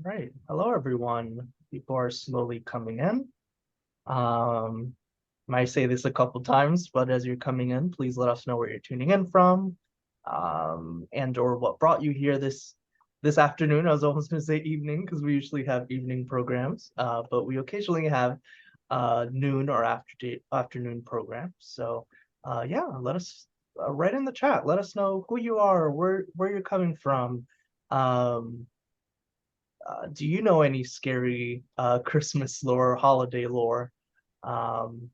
Right. Hello, everyone. People are slowly coming in. Might say this a couple times, but as you're coming in, please let us know where you're tuning in from, and or what brought you here this afternoon. I was almost going to say evening because we usually have evening programs, but we occasionally have noon or afternoon programs. So, yeah, let us write in the chat. Let us know who you are, where you're coming from. Um, do you know any scary Christmas lore, holiday lore? Um,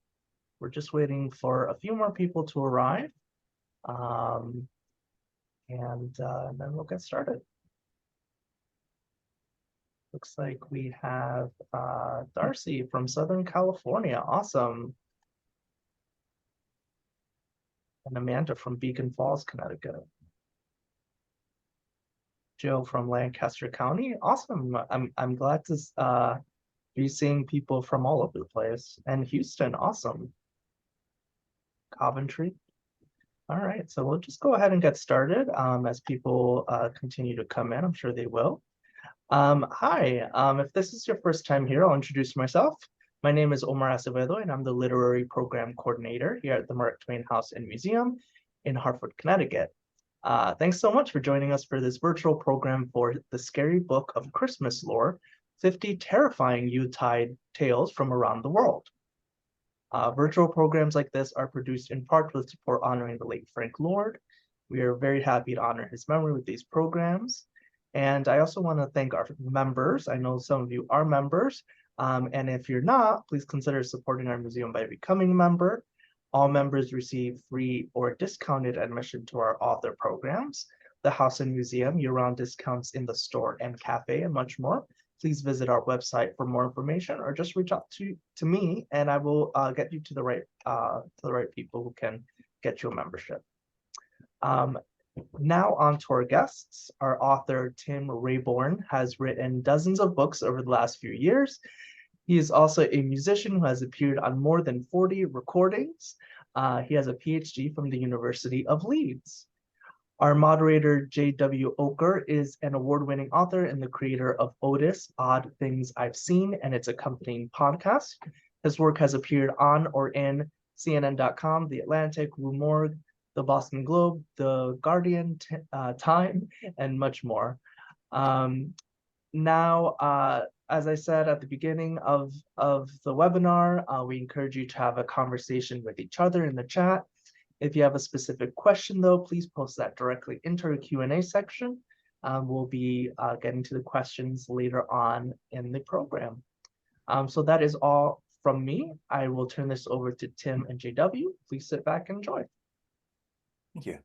we're just waiting for a few more people to arrive, um, and then we'll get started. Looks like we have Darcy from Southern California. Awesome. And Amanda from Beacon Falls, Connecticut. Joe from Lancaster County. Awesome. I'm glad to be seeing people from all over the place. And Houston, awesome. Coventry. All right, so we'll just go ahead and get started as people continue to come in. I'm sure they will. Hi, if this is your first time here, I'll introduce myself. My name is Omar Acevedo, and I'm the Literary Program Coordinator here at the Mark Twain House and Museum in Hartford, Connecticut. Thanks so much for joining us for this virtual program for the Scary Book of Christmas Lore, 50 Terrifying Yuletide Tales from Around the World. Virtual programs like this are produced in part with support honoring the late Frank Lord. We are very happy to honor his memory with these programs. And I also want to thank our members. I know some of you are members. And if you're not, please consider supporting our museum by becoming a member. All members receive free or discounted admission to our author programs, the House and Museum, year-round discounts in the store and cafe, and much more. Please visit our website for more information, or just reach out to me, and I will get you to the right people who can get you a membership. Now on to our guests. Our author Tim Rayborn has written dozens of books over the last few years. He is also a musician who has appeared on more than 40 recordings. He has a PhD from the University of Leeds. Our moderator, J.W. Ocker, is an award-winning author and the creator of Otis, Odd Things I've Seen, and its accompanying podcast. His work has appeared on or in CNN.com, The Atlantic, Rue Morgue, The Boston Globe, The Guardian, Time, and much more. Now, as I said at the beginning of the webinar, we encourage you to have a conversation with each other in the chat. If you have a specific question, though, please post that directly into our Q&A section. We'll be getting to the questions later on in the program. So that is all from me. I will turn this over to Tim and JW. Please sit back and enjoy. Thank you.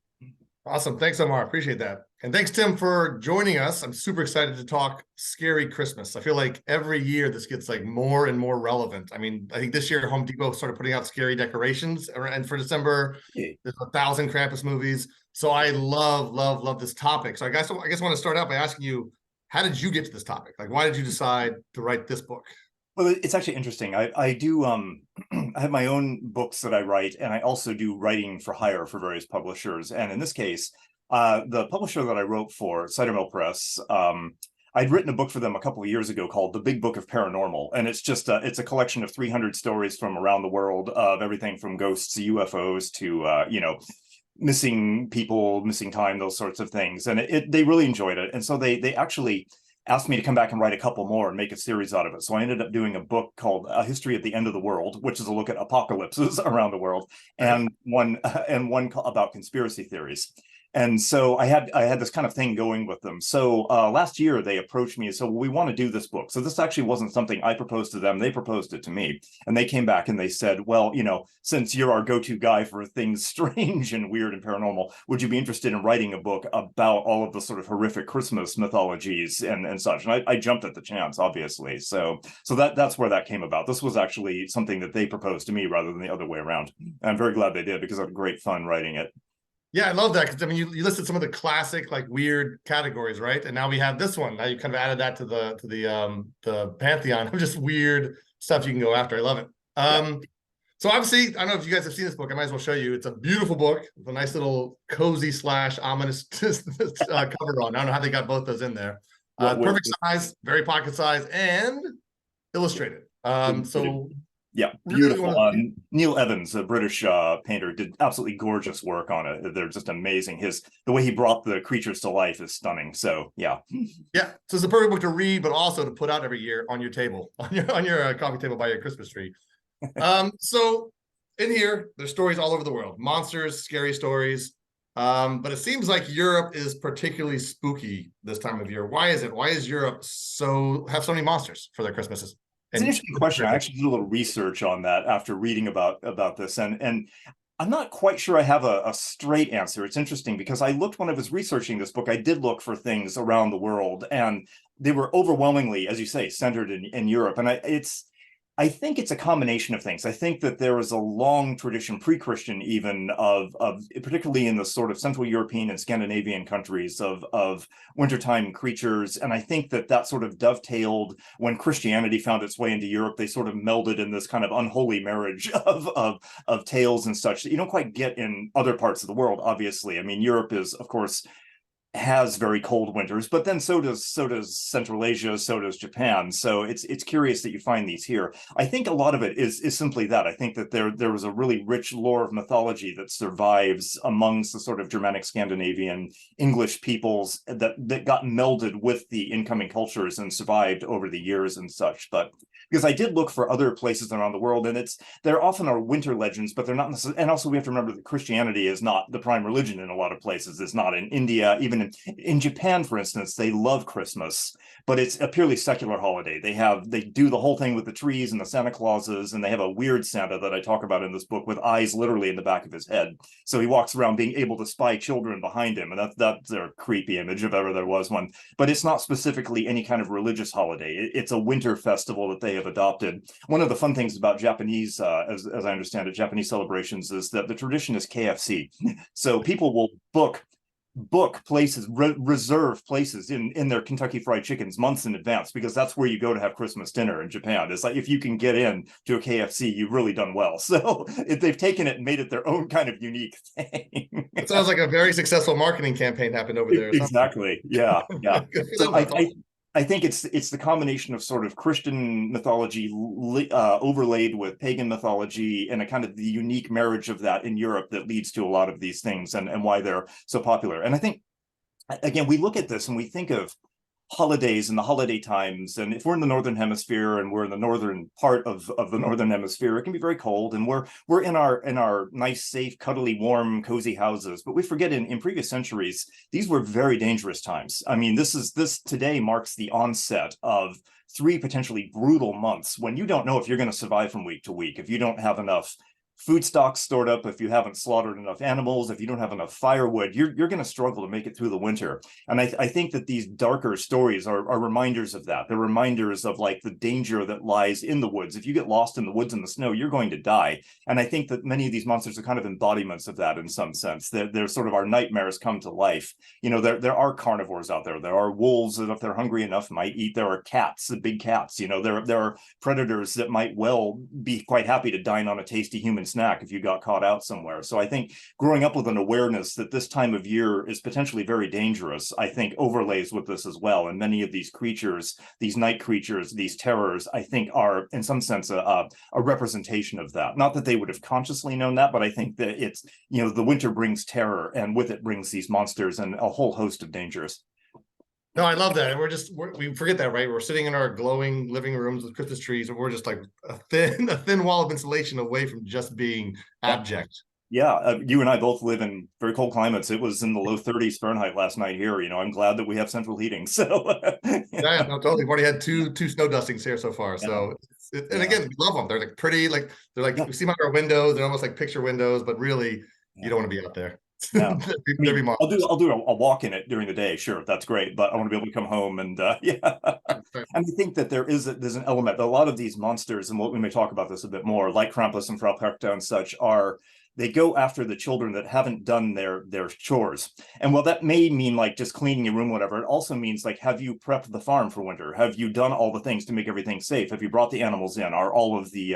Awesome. Thanks, Omar. Appreciate that. And thanks, Tim, for joining us. I'm super excited to talk scary Christmas. I feel like every year this gets like more and more relevant. I mean, I think this year Home Depot started putting out scary decorations, and for December, there's 1,000 Krampus movies. So I love this topic. So I guess I want to start out by asking you, how did you get to this topic? Like, why did you decide to write this book? Well, it's actually interesting. I do I have my own books that I write, and I also do writing for hire for various publishers. And in this case, the publisher that I wrote for, Cider Mill Press, I'd written a book for them a couple of years ago called The Big Book of Paranormal, and it's just it's a collection of 300 stories from around the world of everything from ghosts to UFOs to missing people, missing time, those sorts of things. And they really enjoyed it, and so they actually asked me to come back and write a couple more and make a series out of it. So I ended up doing a book called A History of the End of the World, which is a look at apocalypses around the world, and one about conspiracy theories. And so I had this kind of thing going with them. So last year they approached me and said, well, we want to do this book. So this actually wasn't something I proposed to them. They proposed it to me. And they came back and they said, well, since you're our go-to guy for things strange and weird and paranormal, would you be interested in writing a book about all of the sort of horrific Christmas mythologies and such? And I jumped at the chance, obviously. So that's where that came about. This was actually something that they proposed to me rather than the other way around. And I'm very glad they did, because I had great fun writing it. Yeah, I love that, because I mean, you listed some of the classic like weird categories, right? And now we have this one. Now you kind of added that to the pantheon of just weird stuff you can go after. I love it. So obviously, I don't know if you guys have seen this book. I might as well show you. It's a beautiful book with a nice little cozy / ominous cover on. I don't know how they got both those in there. Perfect size, very pocket size, and illustrated. So yeah, really beautiful. Neil Evans, a British painter, did absolutely gorgeous work on it. They're just amazing. The way he brought the creatures to life is stunning. So yeah, yeah. So it's a perfect book to read, but also to put out every year on your table, on your coffee table by your Christmas tree. So in here, there's stories all over the world, monsters, scary stories. But it seems like Europe is particularly spooky this time of year. Why is it? Why is Europe have so many monsters for their Christmases? it's an interesting question. I actually did a little research on that after reading about this, and I'm not quite sure I have a straight answer. It's interesting because I looked when I was researching this book, I did look for things around the world, and they were overwhelmingly, as you say, centered in Europe. And I think it's a combination of things. I think that there is a long tradition, pre-Christian even, of particularly in the sort of Central European and Scandinavian countries of wintertime creatures. And I think that sort of dovetailed when Christianity found its way into Europe. They sort of melded in this kind of unholy marriage of tales and such that you don't quite get in other parts of the world, obviously. I mean, Europe is, of course, has very cold winters, but then so does Central Asia, so does Japan. So it's curious that you find these here. I think a lot of it is simply that. I think that there was a really rich lore of mythology that survives amongst the sort of Germanic, Scandinavian, English peoples that got melded with the incoming cultures and survived over the years and such. But because I did look for other places around the world, and there often are winter legends, but they're not necessarily. And also, we have to remember that Christianity is not the prime religion in a lot of places. It's not in India, even in Japan, for instance. They love Christmas, but it's a purely secular holiday. They do the whole thing with the trees and the Santa Clauses, and they have a weird Santa that I talk about in this book with eyes literally in the back of his head. So he walks around being able to spy children behind him, and that's a creepy image if ever there was one. But it's not specifically any kind of religious holiday. It's a winter festival that they have adopted. One of the fun things about Japanese, as I understand it, Japanese celebrations is that the tradition is KFC. So people will book places, reserve places in their Kentucky Fried Chickens months in advance, because that's where you go to have Christmas dinner in Japan. It's like if you can get in to a KFC, you've really done well. So they've taken it and made it their own kind of unique thing. It sounds like a very successful marketing campaign happened over there. Exactly. Yeah. So I think it's the combination of sort of Christian mythology overlaid with pagan mythology and a kind of the unique marriage of that in Europe that leads to a lot of these things and why they're so popular. And I think, again, we look at this and we think of holidays and the holiday times, and if we're in the northern hemisphere and we're in the northern part of the northern hemisphere, it can be very cold, and we're in our nice, safe, cuddly, warm, cozy houses. But we forget in previous centuries these were very dangerous times. I mean, this today marks the onset of 3 potentially brutal months when you don't know if you're going to survive from week to week, if you don't have enough food stocks stored up, if you haven't slaughtered enough animals, if you don't have enough firewood, you're going to struggle to make it through the winter. And I think that these darker stories are reminders of that. They're reminders of like the danger that lies in the woods. If you get lost in the woods in the snow, you're going to die. And I think that many of these monsters are kind of embodiments of that in some sense. They're sort of our nightmares come to life. You know, there are carnivores out there. There are wolves that, if they're hungry enough, might eat. There are cats, the big cats. You know, there are predators that might well be quite happy to dine on a tasty human snack if you got caught out somewhere. So I think growing up with an awareness that this time of year is potentially very dangerous, I think overlays with this as well. And many of these creatures, these night creatures, these terrors, I think are in some sense a representation of that. Not that they would have consciously known that, but I think that it's, you know, the winter brings terror, and with it brings these monsters and a whole host of dangers. No, I love that. And we forget that, right? We're sitting in our glowing living rooms with Christmas trees, and we're just like a thin wall of insulation away from just being abject. Yeah, you and I both live in very cold climates. It was in the low 30s Fahrenheit last night here. You know, I'm glad that we have central heating. So yeah, no, totally. We've already had two snow dustings here so far. So again, we love them. They're like pretty, like we see them out our windows. They're almost like picture windows, but really, you don't want to be out there. Yeah. I'll do a walk in it during the day. Sure, that's great, but I want to be able to come home and yeah. And I think that there's an element. A lot of these monsters, and we may talk about this a bit more, like Krampus and Frau Perchta and such, are they go after the children that haven't done their chores. And while that may mean like just cleaning your room, whatever, it also means like, have you prepped the farm for winter? Have you done all the things to make everything safe? Have you brought the animals in? Are all of the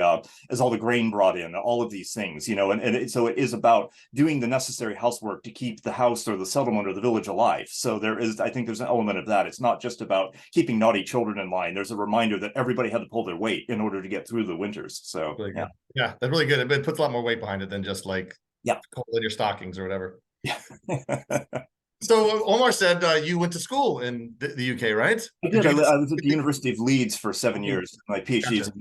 is all the grain brought in? All of these things, you know, so it is about doing the necessary housework to keep the house or the settlement or the village alive. So I think there's an element of that. It's not just about keeping naughty children in line. There's a reminder that everybody had to pull their weight in order to get through the winters. So Really good. Yeah, that's really good. It puts a lot more weight behind it than just like cold in your stockings or whatever. Yeah. So Omar said you went to school in the UK, right? I did. I was at the University of Leeds for 7 years. My PhD is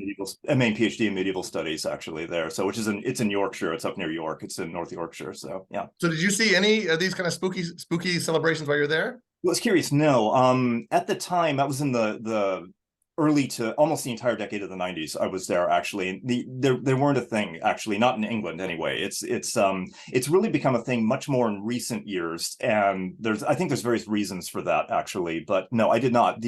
in main PhD in medieval studies, actually there. So it's in Yorkshire. It's up near York. It's in North Yorkshire. So yeah. So did you see any of these kind of spooky celebrations while you're there? I was curious. No. At the time, I was in the early to almost the entire decade of the 90s. I was there actually. There weren't a thing actually, not in England anyway. It's really become a thing much more in recent years, and I think there's various reasons for that actually. But no, I did not.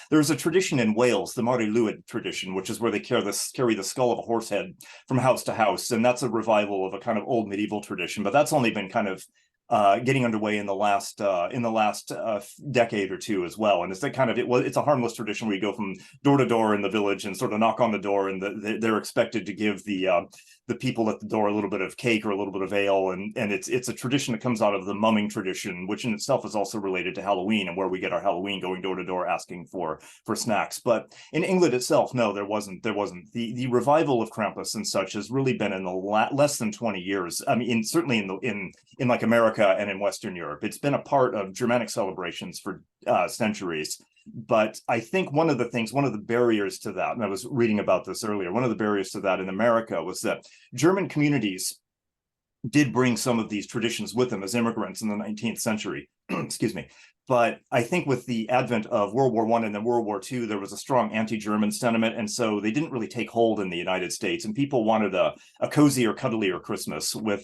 There's a tradition in Wales, the Mari Lwyd tradition, which is where they carry the skull of a horse head from house to house, and that's a revival of a kind of old medieval tradition. But that's only been kind of getting underway in the last decade or two as well. And it's it's a harmless tradition where you go from door to door in the village and sort of knock on the door, and they're expected to give the people at the door a little bit of cake or a little bit of ale, and it's a tradition that comes out of the mumming tradition, which in itself is also related to Halloween and where we get our Halloween, going door to door asking for snacks. But in England itself, no, there wasn't. The revival of Krampus and such has really been in the less than 20 years. I mean, certainly in like America and in Western Europe, it's been a part of Germanic celebrations for centuries. But I think one of the barriers to that, and I was reading about this earlier, one of the barriers to that in America was that German communities did bring some of these traditions with them as immigrants in the 19th century. Excuse me. But I think with the advent of World War I and then World War II, there was a strong anti-German sentiment. And so they didn't really take hold in the United States. And people wanted a cozier, cuddlier Christmas with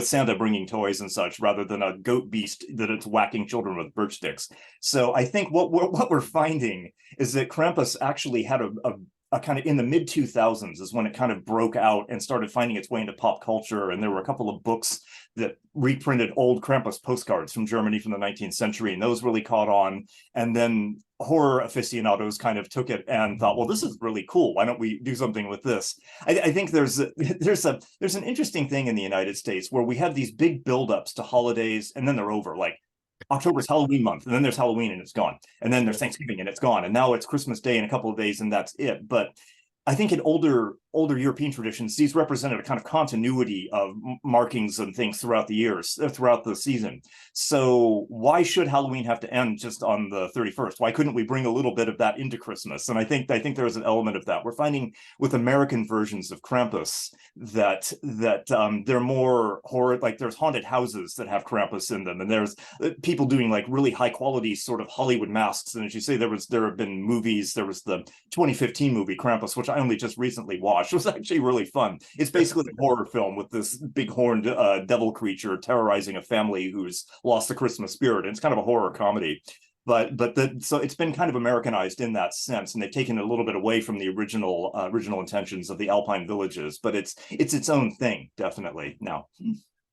Santa bringing toys and such, rather than a goat beast that it's whacking children with birch sticks. So I think what we're finding is that Krampus actually had a kind of in the mid 2000s is when it kind of broke out and started finding its way into pop culture. And there were a couple of books that reprinted old Krampus postcards from Germany from the 19th century, and those really caught on. And then horror aficionados kind of took it and thought, well, this is really cool. Why don't we do something with this? I think there's an interesting thing in the United States where we have these big buildups to holidays, and then they're over. Like October's Halloween month, and then there's Halloween and it's gone. And then there's Thanksgiving and it's gone. And now it's Christmas Day in a couple of days and that's it. But I think in older European traditions, these represented a kind of continuity of markings and things throughout the years, throughout the season. So why should Halloween have to end just on the 31st? Why couldn't we bring a little bit of that into Christmas? And I think there is an element of that. We're finding with American versions of Krampus that they're more horror, like there's haunted houses that have Krampus in them, and there's people doing like really high quality sort of Hollywood masks. And as you say, there have been movies. There was the 2015 movie Krampus, which I only just recently watched. It was actually really fun. It's basically a horror film with this big horned devil creature terrorizing a family who's lost the Christmas spirit. And it's kind of a horror comedy. So it's been kind of Americanized in that sense, and they've taken it a little bit away from the original intentions of the Alpine villages. But it's its own thing, definitely now.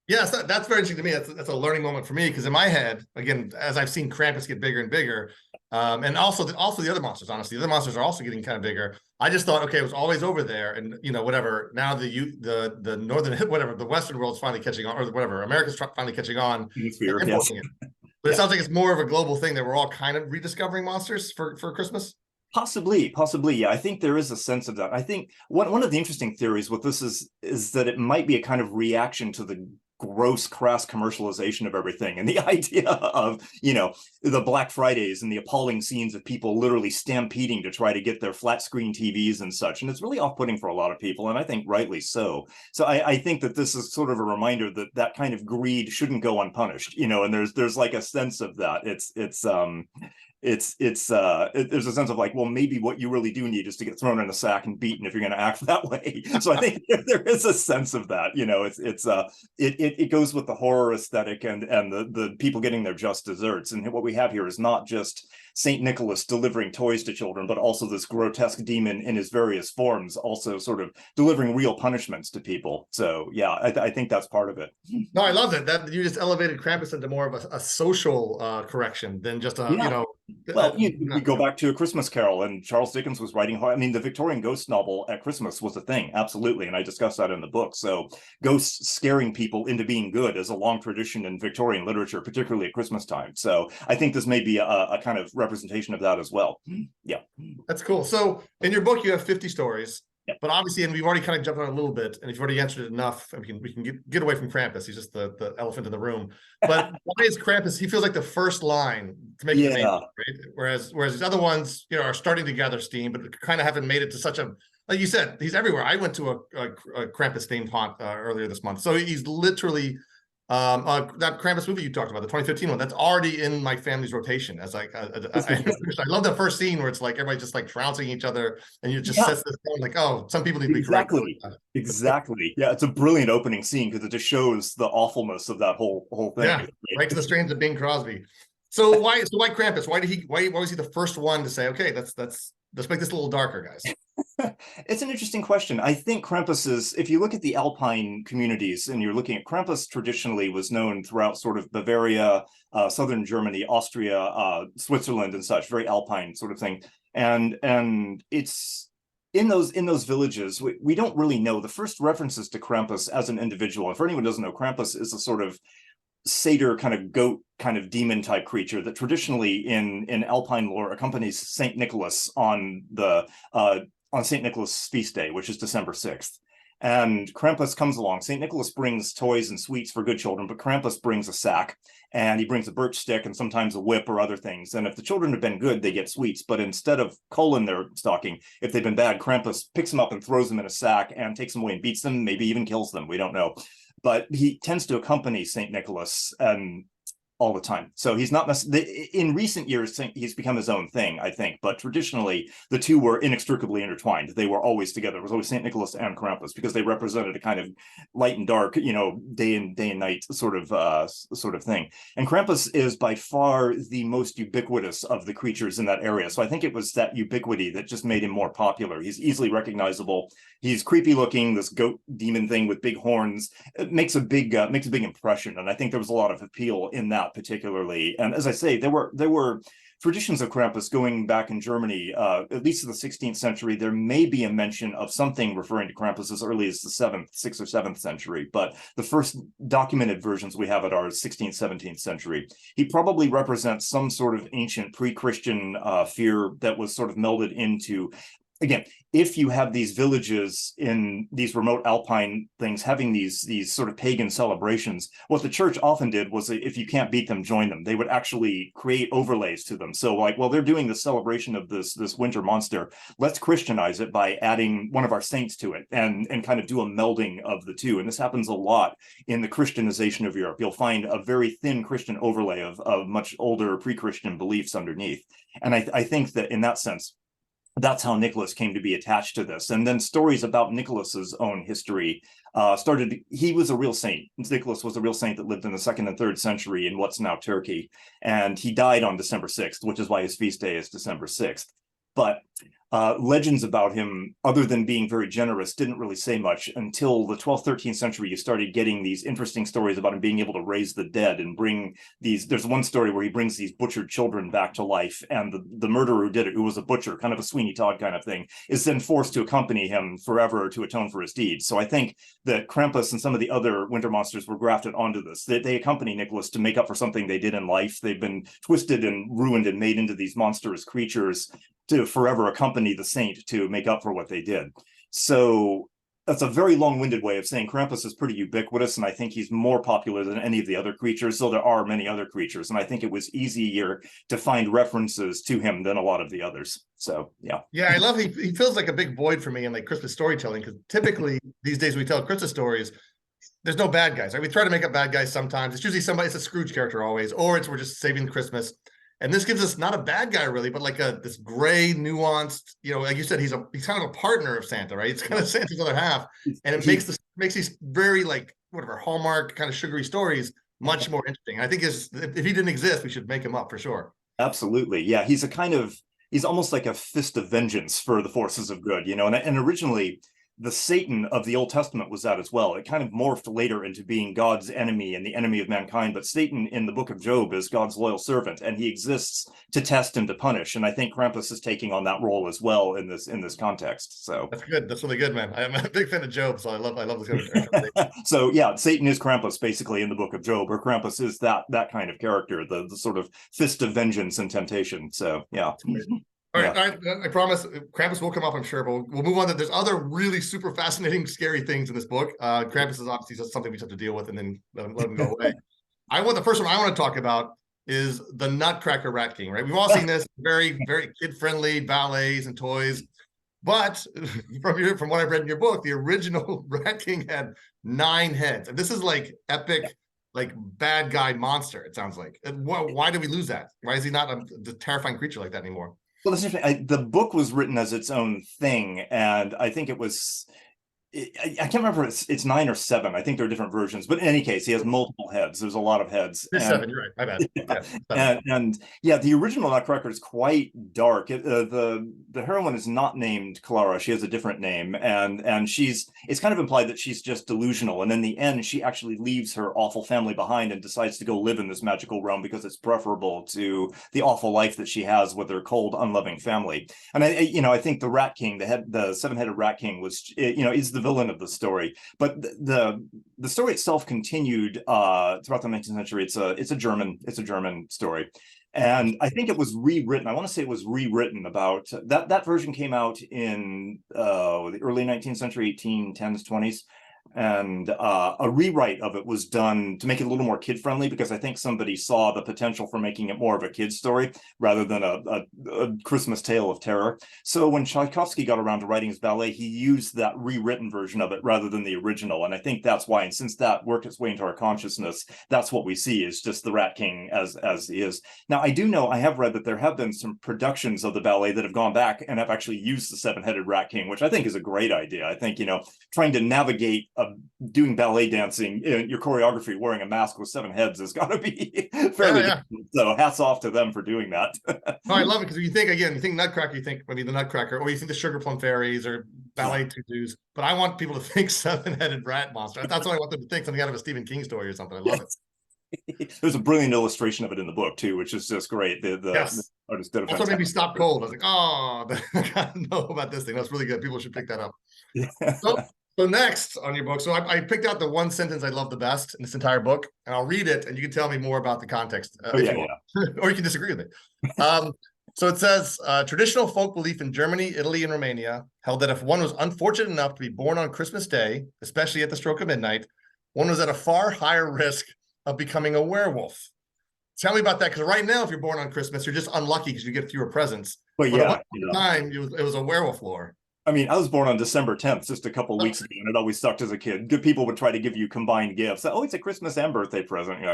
Yes, that's very interesting to me. That's a learning moment for me, because in my head, again, as I've seen Krampus get bigger and bigger, and also the other monsters. Honestly, the other monsters are also getting kind of bigger. I just thought, okay, it was always over there, and whatever. Now the northern whatever the Western world's finally catching on, or whatever America's finally catching on. Yes. But it sounds like it's more of a global thing that we're all kind of rediscovering monsters for Christmas. Possibly, yeah. I think there is a sense of that. I think one of the interesting theories with this is that it might be a kind of reaction to the gross, crass commercialization of everything, and the idea of the Black Fridays and the appalling scenes of people literally stampeding to try to get their flat screen TVs and such. And it's really off-putting for a lot of people, and I think rightly so. So I think that this is sort of a reminder that kind of greed shouldn't go unpunished, and there's like a sense of that. there's a sense of like, well, maybe what you really do need is to get thrown in a sack and beaten if you're going to act that way. So I think there is a sense of that, it goes with the horror aesthetic and the people getting their just desserts. And what we have here is not just Saint Nicholas delivering toys to children, but also this grotesque demon in his various forms, also sort of delivering real punishments to people. So yeah, I think that's part of it. No, I love that you just elevated Krampus into more of a social correction than just a, Yeah. Well, you go back to A Christmas Carol, and Charles Dickens was writing. I mean, the Victorian ghost novel at Christmas was a thing, absolutely, and I discuss that in the book. So, ghosts scaring people into being good is a long tradition in Victorian literature, particularly at Christmas time. So, I think this may be a kind of representation of that as well. Yeah, that's cool. So, in your book, you have 50 stories. Yeah. But obviously, and we've already kind of jumped on a little bit, and if you've already answered it enough, we can get away from Krampus. He's just the elephant in the room. But why is Krampus? He feels like the first line to make the name, right? Whereas these other ones, are starting to gather steam, but kind of haven't made it to such a, like you said, he's everywhere. I went to a Krampus themed haunt earlier this month, so he's literally. That Krampus movie you talked about, the 2015 one, that's already in my family's rotation. As like, I love that first scene where it's like everybody just like trouncing each other, and you just sets this tone like, oh, some people need to be corrected. Exactly. Yeah, it's a brilliant opening scene because it just shows the awfulness of that whole thing. Yeah, right to the strains of Bing Crosby. So why Krampus? Why was he the first one to say, okay, let's make this a little darker, guys? It's an interesting question. I think Krampus is, if you look at the Alpine communities and you're looking at Krampus, traditionally was known throughout sort of Bavaria, southern Germany, Austria, Switzerland and such, very Alpine sort of thing. And it's in those villages, we don't really know. The first references to Krampus as an individual, and for anyone who doesn't know, Krampus is a sort of satyr kind of goat kind of demon type creature that traditionally in Alpine lore accompanies Saint Nicholas on St. Nicholas feast day, which is December 6th. And Krampus comes along. St. Nicholas brings toys and sweets for good children, but Krampus brings a sack, and he brings a birch stick and sometimes a whip or other things. And if the children have been good, they get sweets. But instead of coal in their stocking, if they've been bad, Krampus picks them up and throws them in a sack and takes them away and beats them, maybe even kills them. We don't know. But he tends to accompany St. Nicholas all the time. So he's not in recent years, he's become his own thing, I think. But traditionally, the two were inextricably intertwined. They were always together. It was always St. Nicholas and Krampus because they represented a kind of light and dark, day and night sort of thing. And Krampus is by far the most ubiquitous of the creatures in that area. So I think it was that ubiquity that just made him more popular. He's easily recognizable. He's creepy looking, this goat demon thing with big horns. It makes a big impression. And I think there was a lot of appeal in that particularly. And as I say, there were traditions of Krampus going back in Germany, at least in the 16th century. There may be a mention of something6th or 7th century, but the first documented versions we have it are 16th, 17th century. He probably represents some sort of ancient pre-Christian fear that was sort of melded into, again, if you have these villages in these remote Alpine things having these sort of pagan celebrations, what the church often did was, if you can't beat them, join them. They would actually create overlays to them. So like, well, they're doing the celebration of this winter monster. Let's Christianize it by adding one of our saints to it and kind of do a melding of the two. And this happens a lot in the Christianization of Europe. You'll find a very thin Christian overlay of much older pre-Christian beliefs underneath. And I think that in that sense, that's how Nicholas came to be attached to this. And then stories about Nicholas's own history started. He was a real saint. Nicholas was a real saint that lived in the 2nd and 3rd century in what's now Turkey. And he died on December 6th, which is why his feast day is December 6th. But legends about him, other than being very generous, didn't really say much until the 12th, 13th century. You started getting these interesting stories about him being able to raise the dead and bring these. There's one story where he brings these butchered children back to life, and the murderer who did it, who was a butcher, kind of a Sweeney Todd kind of thing, is then forced to accompany him forever to atone for his deeds. So I think that Krampus and some of the other winter monsters were grafted onto this. They accompany Nicholas to make up for something they did in life. They've been twisted and ruined and made into these monstrous creatures to forever accompany the saint to make up for what they did. So that's a very long-winded way of saying Krampus is pretty ubiquitous, and I think he's more popular than any of the other creatures, though there are many other creatures, and I think it was easier to find references to him than a lot of the others. So yeah. Yeah, I love he feels like a big void for me in like Christmas storytelling, because typically these days we tell Christmas stories, there's no bad guys, right? We try to make up bad guys sometimes. It's usually somebody, it's a Scrooge character always, or we're just saving Christmas. And this gives us not a bad guy really, but like this gray, nuanced, like you said, he's kind of a partner of Santa, right? It's kind of Santa's other half, and it makes these very like whatever Hallmark kind of sugary stories much more interesting. And I think if he didn't exist, we should make him up for sure. Absolutely, yeah. He's almost like a fist of vengeance for the forces of good, and originally the Satan of the Old Testament was that as well. It kind of morphed later into being God's enemy and the enemy of mankind. But Satan in the book of Job is God's loyal servant, and he exists to test and to punish. And I think Krampus is taking on that role as well in this context. So that's good. That's really good, man. I'm a big fan of Job, so I love this kind of So yeah, Satan is Krampus basically in the book of Job, or Krampus is that kind of character, the sort of fist of vengeance and temptation. So yeah. All right, I promise Krampus will come up, I'm sure, but we'll move on. There's other really super fascinating, scary things in this book. Krampus is obviously just something we just have to deal with and then let him go away. The first one I want to talk about is the Nutcracker Rat King, right? We've all seen this, very, very kid-friendly ballets and toys. But from what I've read in your book, the original Rat King had 9 heads. And this is like epic, like bad guy monster, it sounds like. And why did we lose that? Why is he not a terrifying creature like that anymore? Well, that's interesting. The book was written as its own thing, and I think it was. I can't remember. It's 9 or 7. I think there are different versions, but in any case, he has multiple heads. There's a lot of heads. It's 7. You're right. My bad. Yeah, and yeah, the original Nutcracker is quite dark. The heroine is not named Clara. She has a different name, and it's kind of implied that she's just delusional. And in the end, she actually leaves her awful family behind and decides to go live in this magical realm because it's preferable to the awful life that she has with her cold, unloving family. And I think the Rat King, the 7-headed Rat King, was is the villain of the story, but the story itself continued throughout the 19th century. It's a German story, and I think it was rewritten. I want to say it was rewritten about that version came out in the early 19th century, 1810s, 20s. And a rewrite of it was done to make it a little more kid-friendly, because I think somebody saw the potential for making it more of a kid's story rather than a Christmas tale of terror. So when Tchaikovsky got around to writing his ballet, he used that rewritten version of it rather than the original. And I think that's why, and since that worked its way into our consciousness, that's what we see is just the Rat King as he is. Now, I have read that there have been some productions of the ballet that have gone back and have actually used the 7-headed Rat King, which I think is a great idea. I think, trying to navigate doing ballet dancing, your choreography wearing a mask with 7 heads has got to be fairly difficult. So hats off to them for doing that. I love it, because you think Nutcracker, you think maybe the Nutcracker, or you think the Sugar Plum Fairies or ballet tutus, but I want people to think 7-headed rat monster. That's what I want them to think, something out of a Stephen King story or something. I love it. There's a brilliant illustration of it in the book too, which is just great. The artist did a That's what made me stop cold. I was like, oh, I gotta know about this thing. That's really good. People should pick that up. So next on your book, so I picked out the one sentence I love the best in this entire book, and I'll read it, and you can tell me more about the context, or you can disagree with it. So it says, traditional folk belief in Germany, Italy, and Romania held that if one was unfortunate enough to be born on Christmas Day, especially at the stroke of midnight, one was at a far higher risk of becoming a werewolf. Tell me about that, because right now, if you're born on Christmas, you're just unlucky because you get fewer presents. But at one time, it was a werewolf lore. I mean, I was born on December 10th, just a couple of weeks ago, and it always sucked as a kid. Good people would try to give you combined gifts. Oh, it's a Christmas and birthday present. You're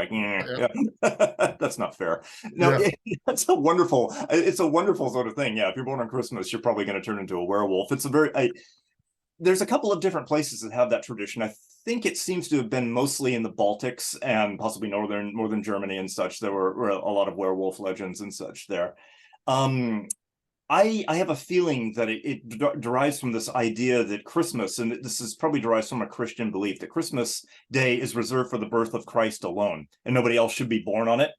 like, that's not fair. No, it's a wonderful sort of thing. Yeah, if you're born on Christmas, you're probably going to turn into a werewolf. It's there's a couple of different places that have that tradition. I think it seems to have been mostly in the Baltics and possibly northern Germany and such. There were a lot of werewolf legends and such there. I have a feeling that it derives from this idea that Christmas, and this is probably derives from a Christian belief, that Christmas Day is reserved for the birth of Christ alone, and nobody else should be born on it.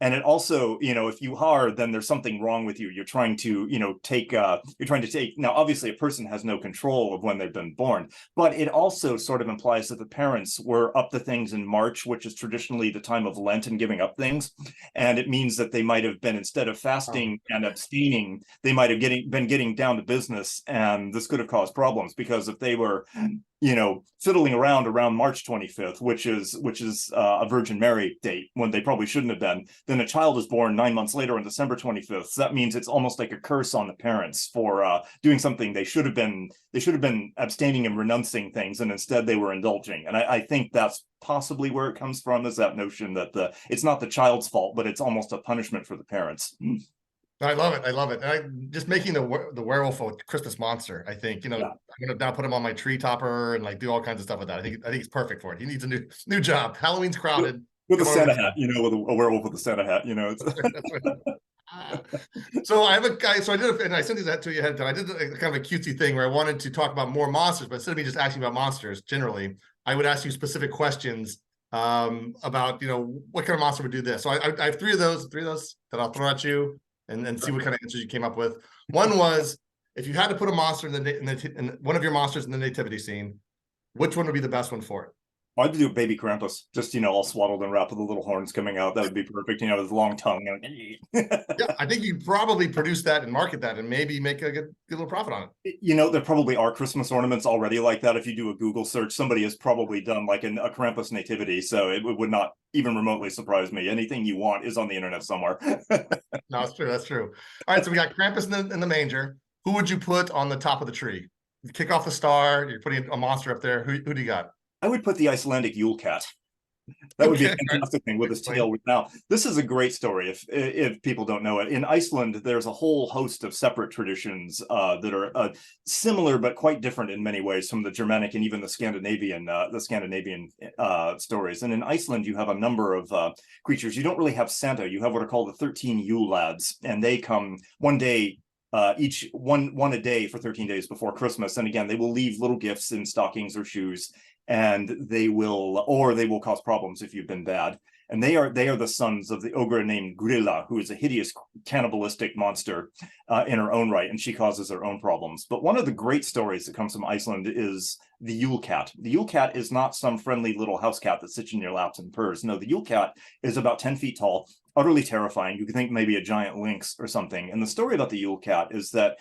And it also, if you are, then there's something wrong with you. You're trying to, take, now obviously a person has no control of when they've been born, but it also sort of implies that the parents were up to things in March, which is traditionally the time of Lent and giving up things. And it means that they might have been, instead of fasting and abstaining, they might have been getting down to business. And this could have caused problems, because if they were fiddling around March 25th, which is a Virgin Mary date when they probably shouldn't have been. Then a child is born 9 months later on December 25th. So that means it's almost like a curse on the parents for doing something they should have been abstaining and renouncing things, and instead they were indulging. And I think that's possibly where it comes from, is that notion that it's not the child's fault, but it's almost a punishment for the parents. I love it. I love it. Just making the werewolf a Christmas monster. I think, I'm gonna now put him on my tree topper and like do all kinds of stuff with that. I think it's perfect for it. He needs a new job. Halloween's crowded. With a Santa hat, with a werewolf with a Santa hat, So I have a guy. So I did, and I sent these to you ahead of time. I did kind of a cutesy thing where I wanted to talk about more monsters, but instead of me just asking about monsters generally, I would ask you specific questions about what kind of monster would do this. So I have three of those that I'll throw at you. And see what kind of answers you came up with. One was, if you had to put a monster in one of your monsters in the nativity scene, which one would be the best one for it? I'd do Baby Krampus, just all swaddled and wrapped with the little horns coming out. That would be perfect. His long tongue. Yeah, I think you could probably produce that and market that and maybe make a good little profit on it. There probably are Christmas ornaments already like that. If you do a Google search, somebody has probably done like a Krampus nativity, so it would not even remotely surprise me. Anything you want is on the internet somewhere. No, that's true. That's true. All right, so we got Krampus in the manger. Who would you put on the top of the tree? You kick off the star. You're putting a monster up there. Who do you got? I would put the Icelandic Yule cat. That would be a fantastic thing with his tail. Now, this is a great story if people don't know it. In Iceland, there's a whole host of separate traditions that are similar but quite different in many ways from the Germanic and even the Scandinavian stories. And in Iceland, you have a number of creatures. You don't really have Santa. You have what are called the 13 Yule lads, and they come one day. Each one a day for 13 days before Christmas. And again, they will leave little gifts in stockings or shoes, and they will cause problems if you've been bad. And they are the sons of the ogre named Grilla, who is a hideous cannibalistic monster in her own right, and she causes her own problems. But one of the great stories that comes from Iceland is the Yule cat. The Yule cat is not some friendly little house cat that sits in your laps and purrs. No, the Yule cat is about 10 feet tall, utterly terrifying. You could think maybe a giant lynx or something. And the story about the Yule cat is that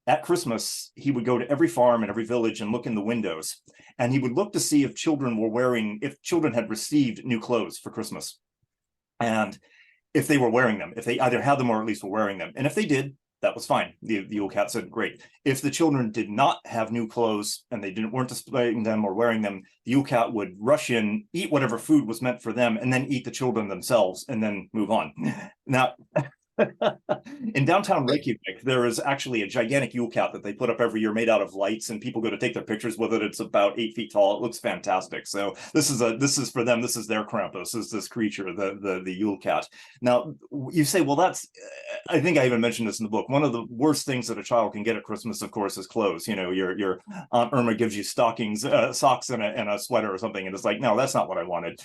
at Christmas, he would go to every farm and every village and look in the windows. And he would look to see if children had received new clothes for Christmas. And if they were wearing them, if they either had them or at least were wearing them. And if they did, that was fine. The Yule cat said, great. If the children did not have new clothes and they weren't displaying them or wearing them, the Yule cat would rush in, eat whatever food was meant for them, and then eat the children themselves and then move on. Now, in downtown Reykjavik, there is actually a gigantic Yule cat that they put up every year made out of lights, and people go to take their pictures with it. It's about 8 feet tall. It looks fantastic. So this is for them. This is their Krampus, is this creature, the Yule cat. Now you say, well, that's, I think I even mentioned this in the book. One of the worst things that a child can get at Christmas, of course, is clothes. Your Aunt Irma gives you stockings, socks, and a sweater or something, and it's like, no, that's not what I wanted.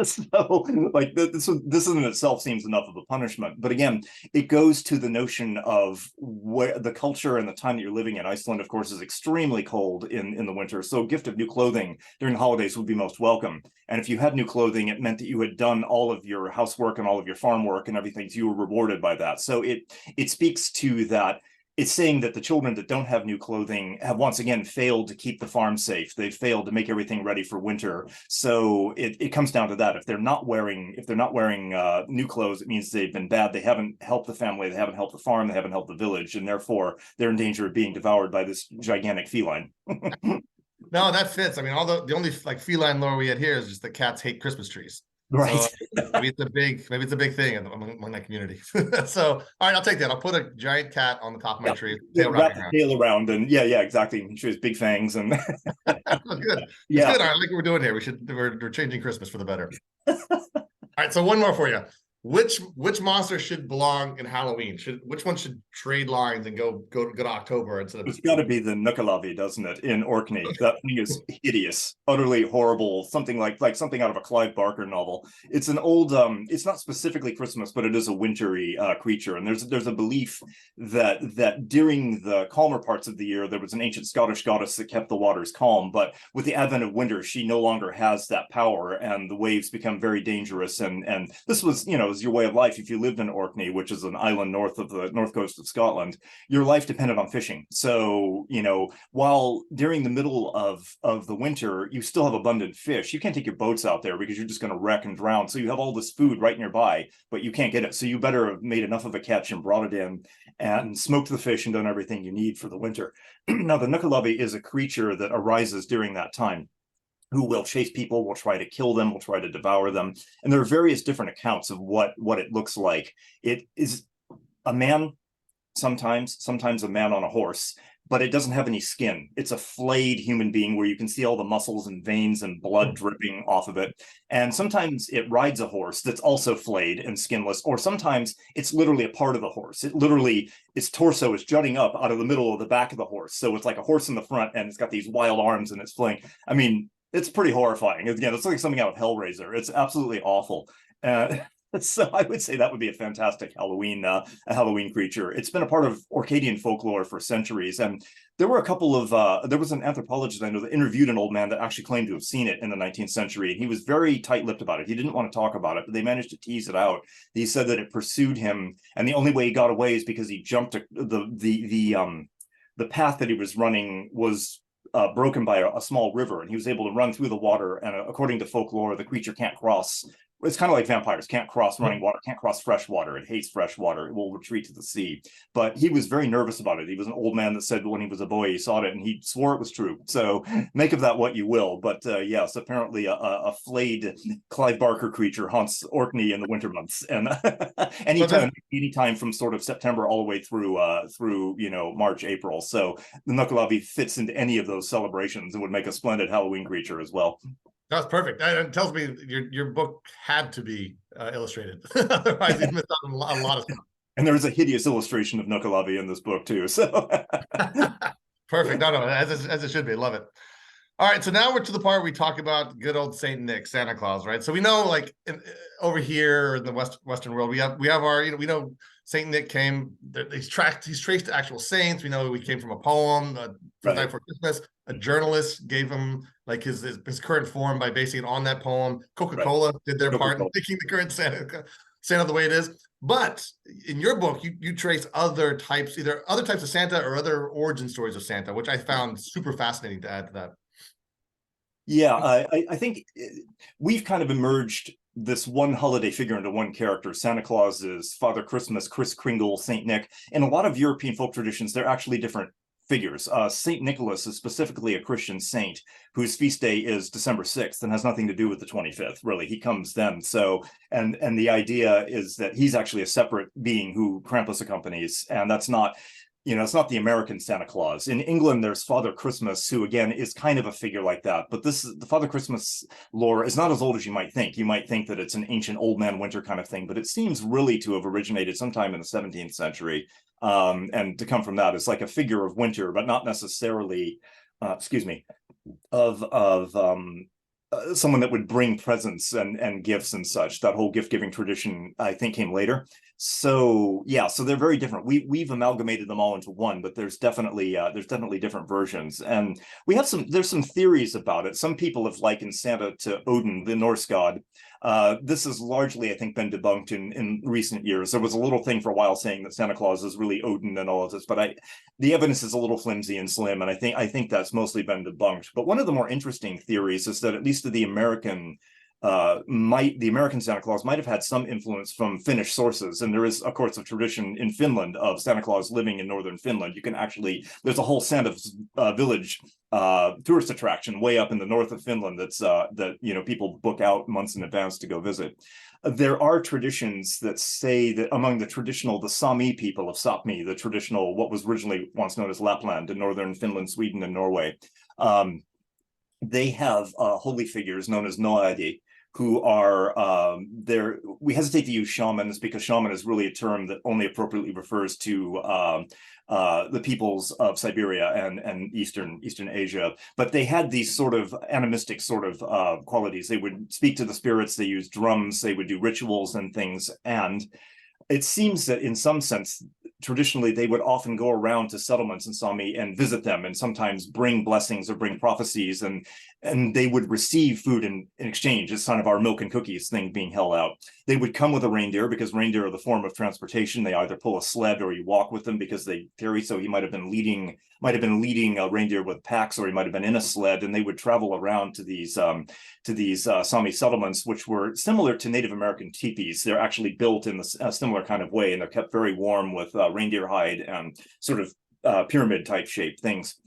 So like this in itself seems enough of a punishment. But again, it goes to the notion of where the culture and the time that you're living in. Iceland, of course, is extremely cold in the winter. So a gift of new clothing during the holidays would be most welcome. And if you had new clothing, it meant that you had done all of your housework and all of your farm work and everything. So you were rewarded by that. So it speaks to that. It's saying that the children that don't have new clothing have once again failed to keep the farm safe. They've failed to make everything ready for winter. So it comes down to that. If they're not wearing new clothes, it means they've been bad. They haven't helped the family. They haven't helped the farm. They haven't helped the village, and therefore they're in danger of being devoured by this gigantic feline. No, that fits. I mean, the only like feline lore we had here is just that cats hate Christmas trees. Right. So maybe it's a big thing among that community. So, all right, I'll take that. I'll put a giant cat on the top of my tree. Wrap the tail around, and yeah, exactly. He has big fangs, and that's good. Yeah, good. I like what we're doing here. We're changing Christmas for the better. All right, so one more for you. Which monster should belong in Halloween? Which one should trade lines and go to October instead of? It's got to be the Nukkalavi, doesn't it? In Orkney, that thing is hideous, utterly horrible. Something like something out of a Clive Barker novel. It's an old. It's not specifically Christmas, but it is a wintry creature. And there's a belief that during the calmer parts of the year, there was an ancient Scottish goddess that kept the waters calm. But with the advent of winter, she no longer has that power, and the waves become very dangerous. And this was, was your way of life. If you lived in Orkney, which is an island north of the north coast of Scotland, your life depended on fishing. So, while during the middle of the winter, you still have abundant fish, you can't take your boats out there because you're just going to wreck and drown. So you have all this food right nearby, but you can't get it. So you better have made enough of a catch and brought it in and smoked the fish and done everything you need for the winter. Now, the Nuku'alovi is a creature that arises during that time, who will chase people, will try to kill them, will try to devour them. And there are various different accounts of what it looks like. It is a man, sometimes a man on a horse, but it doesn't have any skin. It's a flayed human being where you can see all the muscles and veins and blood dripping off of it. And sometimes it rides a horse that's also flayed and skinless, or sometimes it's literally a part of the horse. Its torso is jutting up out of the middle of the back of the horse. So it's like a horse in the front and it's got these wild arms and it's flaying. I mean, it's pretty horrifying. Again, it's like something out of Hellraiser. It's absolutely awful. So I would say that would be a fantastic a Halloween creature. It's been a part of Orcadian folklore for centuries. And there were a couple of, there was an anthropologist I know that interviewed an old man that actually claimed to have seen it in the 19th century. And he was very tight-lipped about it. He didn't want to talk about it, but they managed to tease it out. He said that it pursued him. And the only way he got away is because he jumped the path that he was running was broken by a small river, and he was able to run through the water. And according to folklore, the creature can't cross. It's kind of like vampires, can't cross running water, can't cross fresh water. It hates fresh water. It will retreat to the sea. But he was very nervous about it. He was an old man that said when he was a boy, he saw it and he swore it was true. So make of that what you will. But yes, apparently a flayed Clive Barker creature haunts Orkney in the winter months. And anytime from sort of September all the way through March, April. So the Nuku'alovi fits into any of those celebrations and would make a splendid Halloween creature as well. That's perfect. That tells me your book had to be illustrated. Otherwise, you missed out on a lot of stuff. And there's a hideous illustration of Nuku'alovi in this book too. So perfect. No, as it should be. Love it. All right, so now we're to the part where we talk about good old Saint Nick, Santa Claus, right? So we know, like over here in the Western world, we have our, we know Saint Nick came. He's traced actual saints. We know he came from a poem, First Night for Christmas. A journalist gave him like his current form by basing it on that poem. Coca-Cola did their part in making the current Santa the way it is. But in your book, you trace other types of Santa or other origin stories of Santa, which I found super fascinating to add to that. Yeah, I think we've kind of emerged this one holiday figure into one character. Santa Claus is Father Christmas, Kris Kringle, Saint Nick. In a lot of European folk traditions, they're actually different figures. Saint Nicholas is specifically a Christian saint whose feast day is December 6th and has nothing to do with the 25th, really. He comes then. So, and the idea is that he's actually a separate being who Krampus accompanies, and that's not, it's not the American Santa Claus. In England, there's Father Christmas, who again is kind of a figure like that. But the Father Christmas lore is not as old as you might think. You might think that it's an ancient old man winter kind of thing, but it seems really to have originated sometime in the 17th century. And to come from that is like a figure of winter, but not necessarily, someone that would bring presents and gifts and such. That whole gift-giving tradition, I think, came later. So yeah, so they're very different. We've amalgamated them all into one, but there's definitely different versions. And there's some theories about it. Some people have likened Santa to Odin, the Norse god. This has largely, I think, been debunked in recent years. There was a little thing for a while saying that Santa Claus is really Odin and all of this, but the evidence is a little flimsy and slim, and I think that's mostly been debunked. But one of the more interesting theories is that at least the American Santa Claus might have had some influence from Finnish sources. And there is, of course, a tradition in Finland of Santa Claus living in northern Finland. There's a whole Santa village tourist attraction way up in the north of Finland that people book out months in advance to go visit. There are traditions that say that among the Sami people of Sapmi, the traditional, what was originally once known as Lapland in northern Finland, Sweden, and Norway, they have holy figures known as Noadi, who are we hesitate to use shamans because shaman is really a term that only appropriately refers to the peoples of Siberia and Eastern Asia. But they had these sort of animistic sort of qualities. They would speak to the spirits, they used drums, they would do rituals and things. And it seems that in some sense, traditionally they would often go around to settlements in Sami and visit them, and sometimes bring blessings or bring prophecies, and they would receive food in exchange. It's kind of our milk and cookies thing being held out. They would come with a reindeer because reindeer are the form of transportation. They either pull a sled or you walk with them because they carry. So he might have been leading a reindeer with packs, or he might have been in a sled, and they would travel around to these Sami settlements, which were similar to Native American teepees. They're actually built in a similar kind of way, and they're kept very warm with reindeer hide and sort of pyramid type shaped things.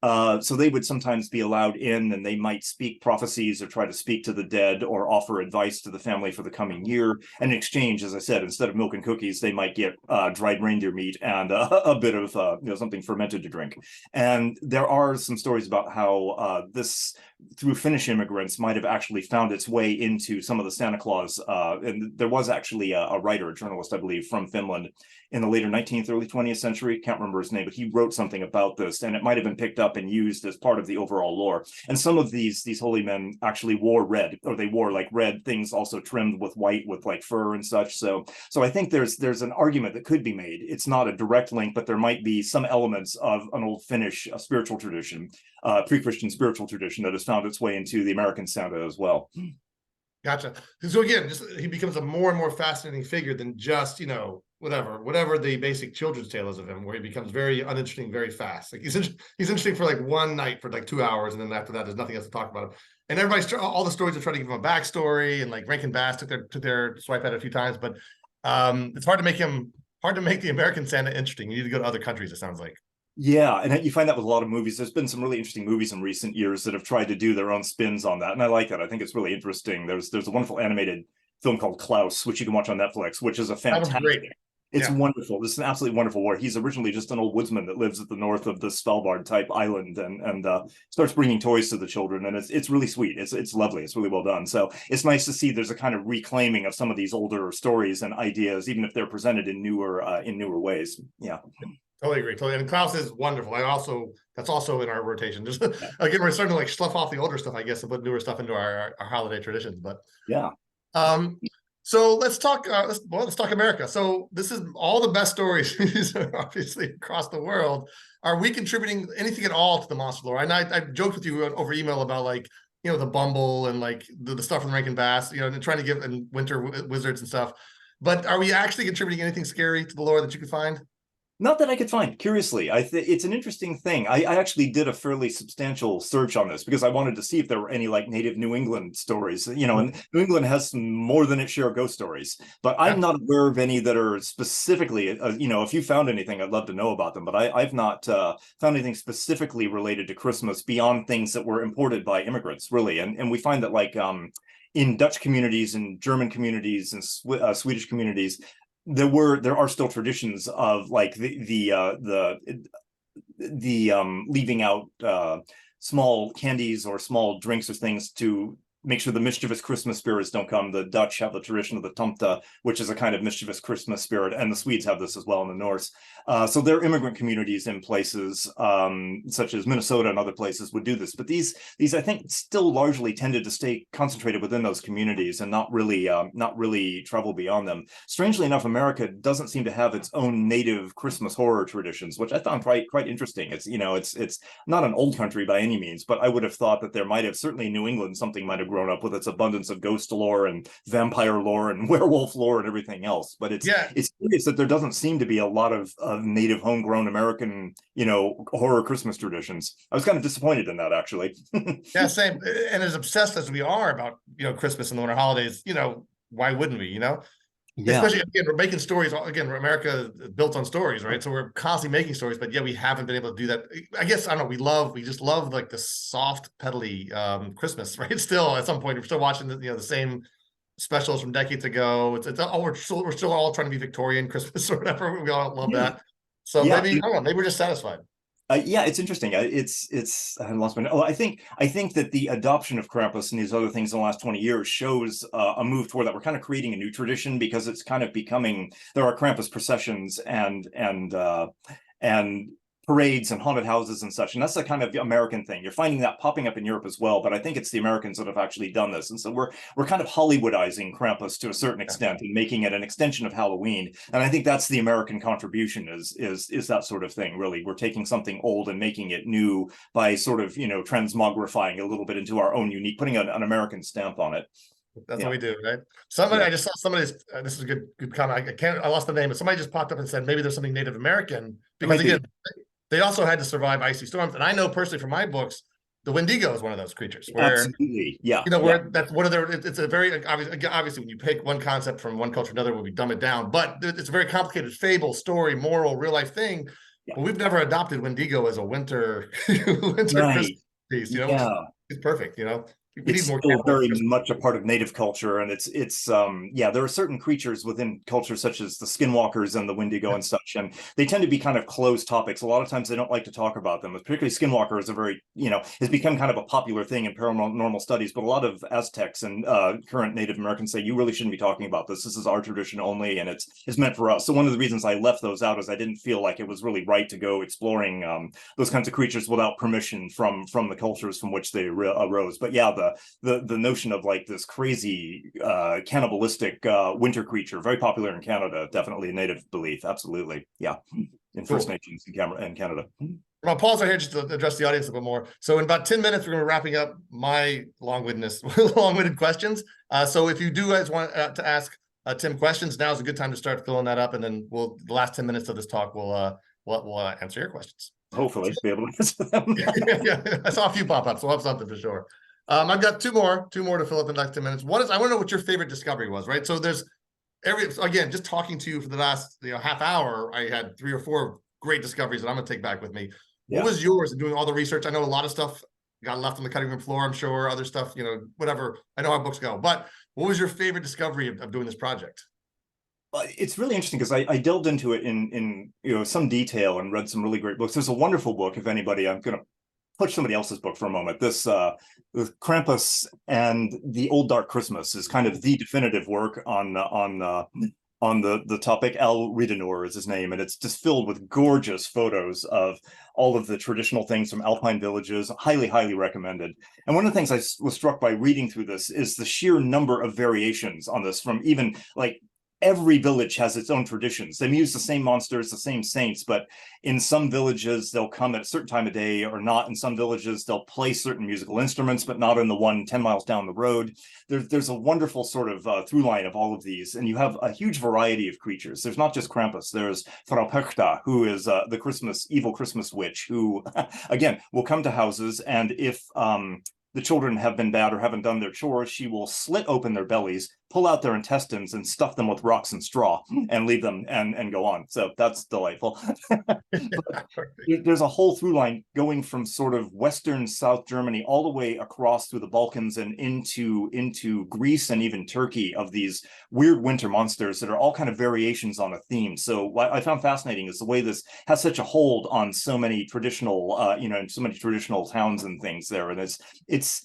So they would sometimes be allowed in, and they might speak prophecies or try to speak to the dead or offer advice to the family for the coming year. And in exchange, as I said, instead of milk and cookies, they might get dried reindeer meat and a bit of something fermented to drink. And there are some stories about how this, through Finnish immigrants, might have actually found its way into some of the Santa Claus. And there was actually a writer, a journalist, I believe, from Finland in the later 19th, early 20th century. Can't remember his name, but he wrote something about this, and it might have been picked up and used as part of the overall lore. And some of these holy men actually wore red, or they wore like red things also trimmed with white, with like fur and such. So I think there's an argument that could be made. It's not a direct link, but there might be some elements of an old Finnish spiritual tradition, pre-Christian spiritual tradition that has found its way into the American Santa as well. Gotcha. So again, he becomes a more and more fascinating figure than just, whatever the basic children's tale is of him, where he becomes very uninteresting very fast. Like he's interesting for like one night for like 2 hours, and then after that, there's nothing else to talk about him. And all the stories are trying to give him a backstory, and like Rankin Bass took their swipe at it a few times, but it's hard to make the American Santa interesting. You need to go to other countries, it sounds like. Yeah, and you find that with a lot of movies. There's been some really interesting movies in recent years that have tried to do their own spins on that, and I like that. I think it's really interesting. There's a wonderful animated film called Klaus, which you can watch on Netflix, which is a fantastic. Great. It's wonderful. This is an absolutely wonderful war. He's originally just an old woodsman that lives at the north of the Svalbard type island, and starts bringing toys to the children, and it's really sweet. It's lovely. It's really well done. So it's nice to see there's a kind of reclaiming of some of these older stories and ideas, even if they're presented in newer ways. Yeah. Totally agree. Totally. And Klaus is wonderful. That's also in our rotation. Just again, we're starting to like slough off the older stuff, I guess, and put newer stuff into our holiday traditions. But yeah. So let's talk. Let's talk America. So this is all the best stories, obviously across the world. Are we contributing anything at all to the monster lore? And I joked with you over email about like the Bumble and like the stuff from Rankin Bass, and trying to give and Winter Wizards and stuff. But are we actually contributing anything scary to the lore that you could find? Not that I could find. Curiously, it's an interesting thing. I actually did a fairly substantial search on this because I wanted to see if there were any like native New England stories. And New England has more than its share of ghost stories, but I'm not aware of any that are specifically. If you found anything, I'd love to know about them. But I've not found anything specifically related to Christmas beyond things that were imported by immigrants, really. And we find that like in Dutch communities and German communities and Swedish communities, there are still traditions of like the leaving out small candies or small drinks or things to make sure the mischievous Christmas spirits don't come. The Dutch have the tradition of the tomte, which is a kind of mischievous Christmas spirit, and the Swedes have this as well in the Norse. So there are immigrant communities in places such as Minnesota and other places would do this, but these I think still largely tended to stay concentrated within those communities and not really travel beyond them. Strangely enough, America doesn't seem to have its own native Christmas horror traditions, which I found quite interesting. It's not an old country by any means, but I would have thought that there might have, certainly in New England, something might have grown up with its abundance of ghost lore and vampire lore and werewolf lore and everything else. But it's curious that there doesn't seem to be a lot of native homegrown American, horror Christmas traditions. I was kind of disappointed in that, actually. Yeah, same. And as obsessed as we are about, Christmas and the winter holidays, why wouldn't we, Yeah. Especially, again, we're making stories. Again, America is built on stories, right? So we're constantly making stories, but we haven't been able to do that. I guess, I don't know, we just love like the soft, pedally Christmas, right? Still, at some point, we're still watching the same specials from decades ago. We're still all trying to be Victorian Christmas or whatever. We all love that. So maybe, I don't know, maybe we're just satisfied. It's interesting. I lost my. Oh, I think that the adoption of Krampus and these other things in the last 20 years shows a move toward that. We're kind of creating a new tradition because it's kind of becoming. There are Krampus processions and parades and haunted houses and such. And that's the kind of American thing. You're finding that popping up in Europe as well, but I think it's the Americans that have actually done this. And so we're kind of Hollywoodizing Krampus to a certain extent and making it an extension of Halloween. And I think that's the American contribution is that sort of thing, really. We're taking something old and making it new by sort of, transmogrifying a little bit into our own unique, putting an American stamp on it. That's what we do, right? Somebody, I just saw somebody's, this is a good comment. I lost the name, but somebody just popped up and said, maybe there's something Native American, because again, they also had to survive icy storms. And I know personally from my books, the Wendigo is one of those creatures where, absolutely, yeah, where that's one of their, it's a very, obviously when you pick one concept from one culture to another, we dumb it down, but it's a very complicated fable, story, moral, real life thing. Yeah. But we've never adopted Wendigo as a winter, Christmas piece, it's perfect, it's still very much a part of native culture, and it's there are certain creatures within culture such as the skinwalkers and the Wendigo and such, and they tend to be kind of closed topics. A lot of times they don't like to talk about them. Particularly skinwalker is a very has become kind of a popular thing in paranormal studies, but a lot of Aztecs and current Native Americans say you really shouldn't be talking about this. This is our tradition only, and it's meant for us. So one of the reasons I left those out is I didn't feel like it was really right to go exploring those kinds of creatures without permission from the cultures from which they arose. But yeah, the notion of like this crazy cannibalistic winter creature, very popular in Canada, definitely a native belief, absolutely, yeah, in First Nations in Canada. I'll pause right here just to address the audience a bit more. So in about 10 minutes, we're going to be wrapping up my long-winded questions. So if you do guys want to ask Tim questions, now is a good time to start filling that up, and then the last 10 minutes of this talk we'll answer your questions. Hopefully be able to answer them. Yeah, I saw a few pop up, so we'll have something for sure. I've got two more to fill up the next 10 minutes. One is I want to know what your favorite discovery was, right? So there's again, just talking to you for the last half hour, I had 3 or 4 great discoveries that I'm gonna take back with me. Yeah. What was yours in doing all the research? I know a lot of stuff got left on the cutting room floor, I'm sure, other stuff, whatever. I know how books go, but what was your favorite discovery of doing this project? It's really interesting because I delved into it in some detail and read some really great books. There's a wonderful book, if anybody, I'm gonna push somebody else's book for a moment. This Krampus and the Old Dark Christmas is kind of the definitive work on the topic. Al Ridenor is his name, and it's just filled with gorgeous photos of all of the traditional things from alpine villages. Highly recommended. And one of the things I was struck by reading through this is the sheer number of variations on this, from even like every village has its own traditions. They use the same monsters, the same saints, but in some villages, they'll come at a certain time of day or not. In some villages, they'll play certain musical instruments, but not in the one 10 miles down the road. There's a wonderful sort of through line of all of these, and you have a huge variety of creatures. There's not just Krampus. There's Frau Perchta, who is the evil Christmas witch, who, again, will come to houses, and if the children have been bad or haven't done their chores, she will slit open their bellies, pull out their intestines, and stuff them with rocks and straw and leave them and go on. So that's delightful. There's a whole through line going from sort of Western South Germany all the way across through the Balkans and into Greece and even Turkey, of these weird winter monsters that are all kind of variations on a theme. So what I found fascinating is the way this has such a hold on so many traditional, so many traditional towns and things there. And it's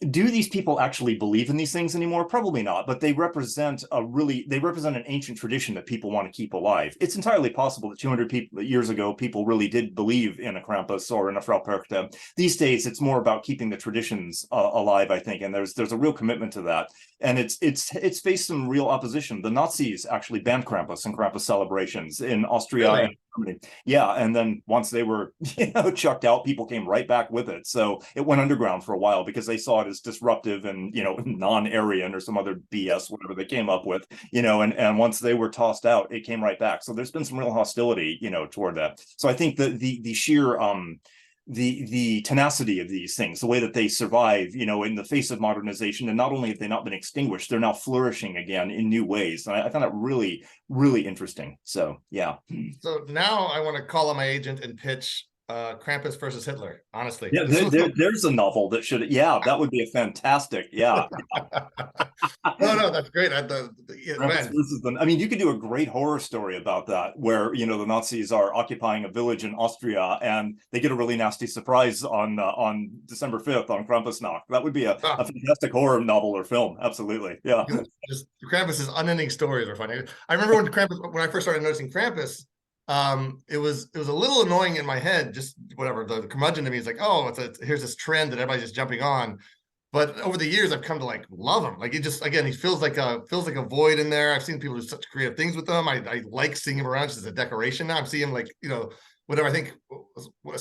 do these people actually believe in these things anymore? Probably not, but they represent an ancient tradition that people want to keep alive. It's entirely possible that 200 years ago, people really did believe in a Krampus or in a Frau Perchta. These days, it's more about keeping the traditions alive, I think, and there's a real commitment to that. And it's faced some real opposition. The Nazis actually banned Krampus and Krampus celebrations in Austria and Germany. Yeah, and then once they were chucked out, people came right back with it. So it went underground for a while because they saw it as disruptive and non-Aryan or some other BS, whatever they came up with. And once they were tossed out, it came right back. So there's been some real hostility, toward that. So I think the sheer the tenacity of these things, the way that they survive, in the face of modernization, and not only have they not been extinguished, they're now flourishing again in new ways. And I found that really, really interesting. So yeah. So now I want to call on my agent and pitch Krampus versus Hitler. Honestly, yeah, there's a novel that should, that would be a fantastic, no, that's great. You could do a great horror story about that, where the Nazis are occupying a village in Austria and they get a really nasty surprise on December 5th on Krampusnacht. That would be a fantastic horror novel or film. Absolutely, yeah. Just Krampus's unending stories are funny. I remember when I first started noticing Krampus, it was a little annoying in my head, just whatever, the curmudgeon to me is like, oh, here's this trend that everybody's just jumping on. But over the years, I've come to like love him. Like, he just, again, he feels like a void in there. I've seen people do such creative things with them. I like seeing him around just as a decoration now. I'm seeing him like, whatever. I think one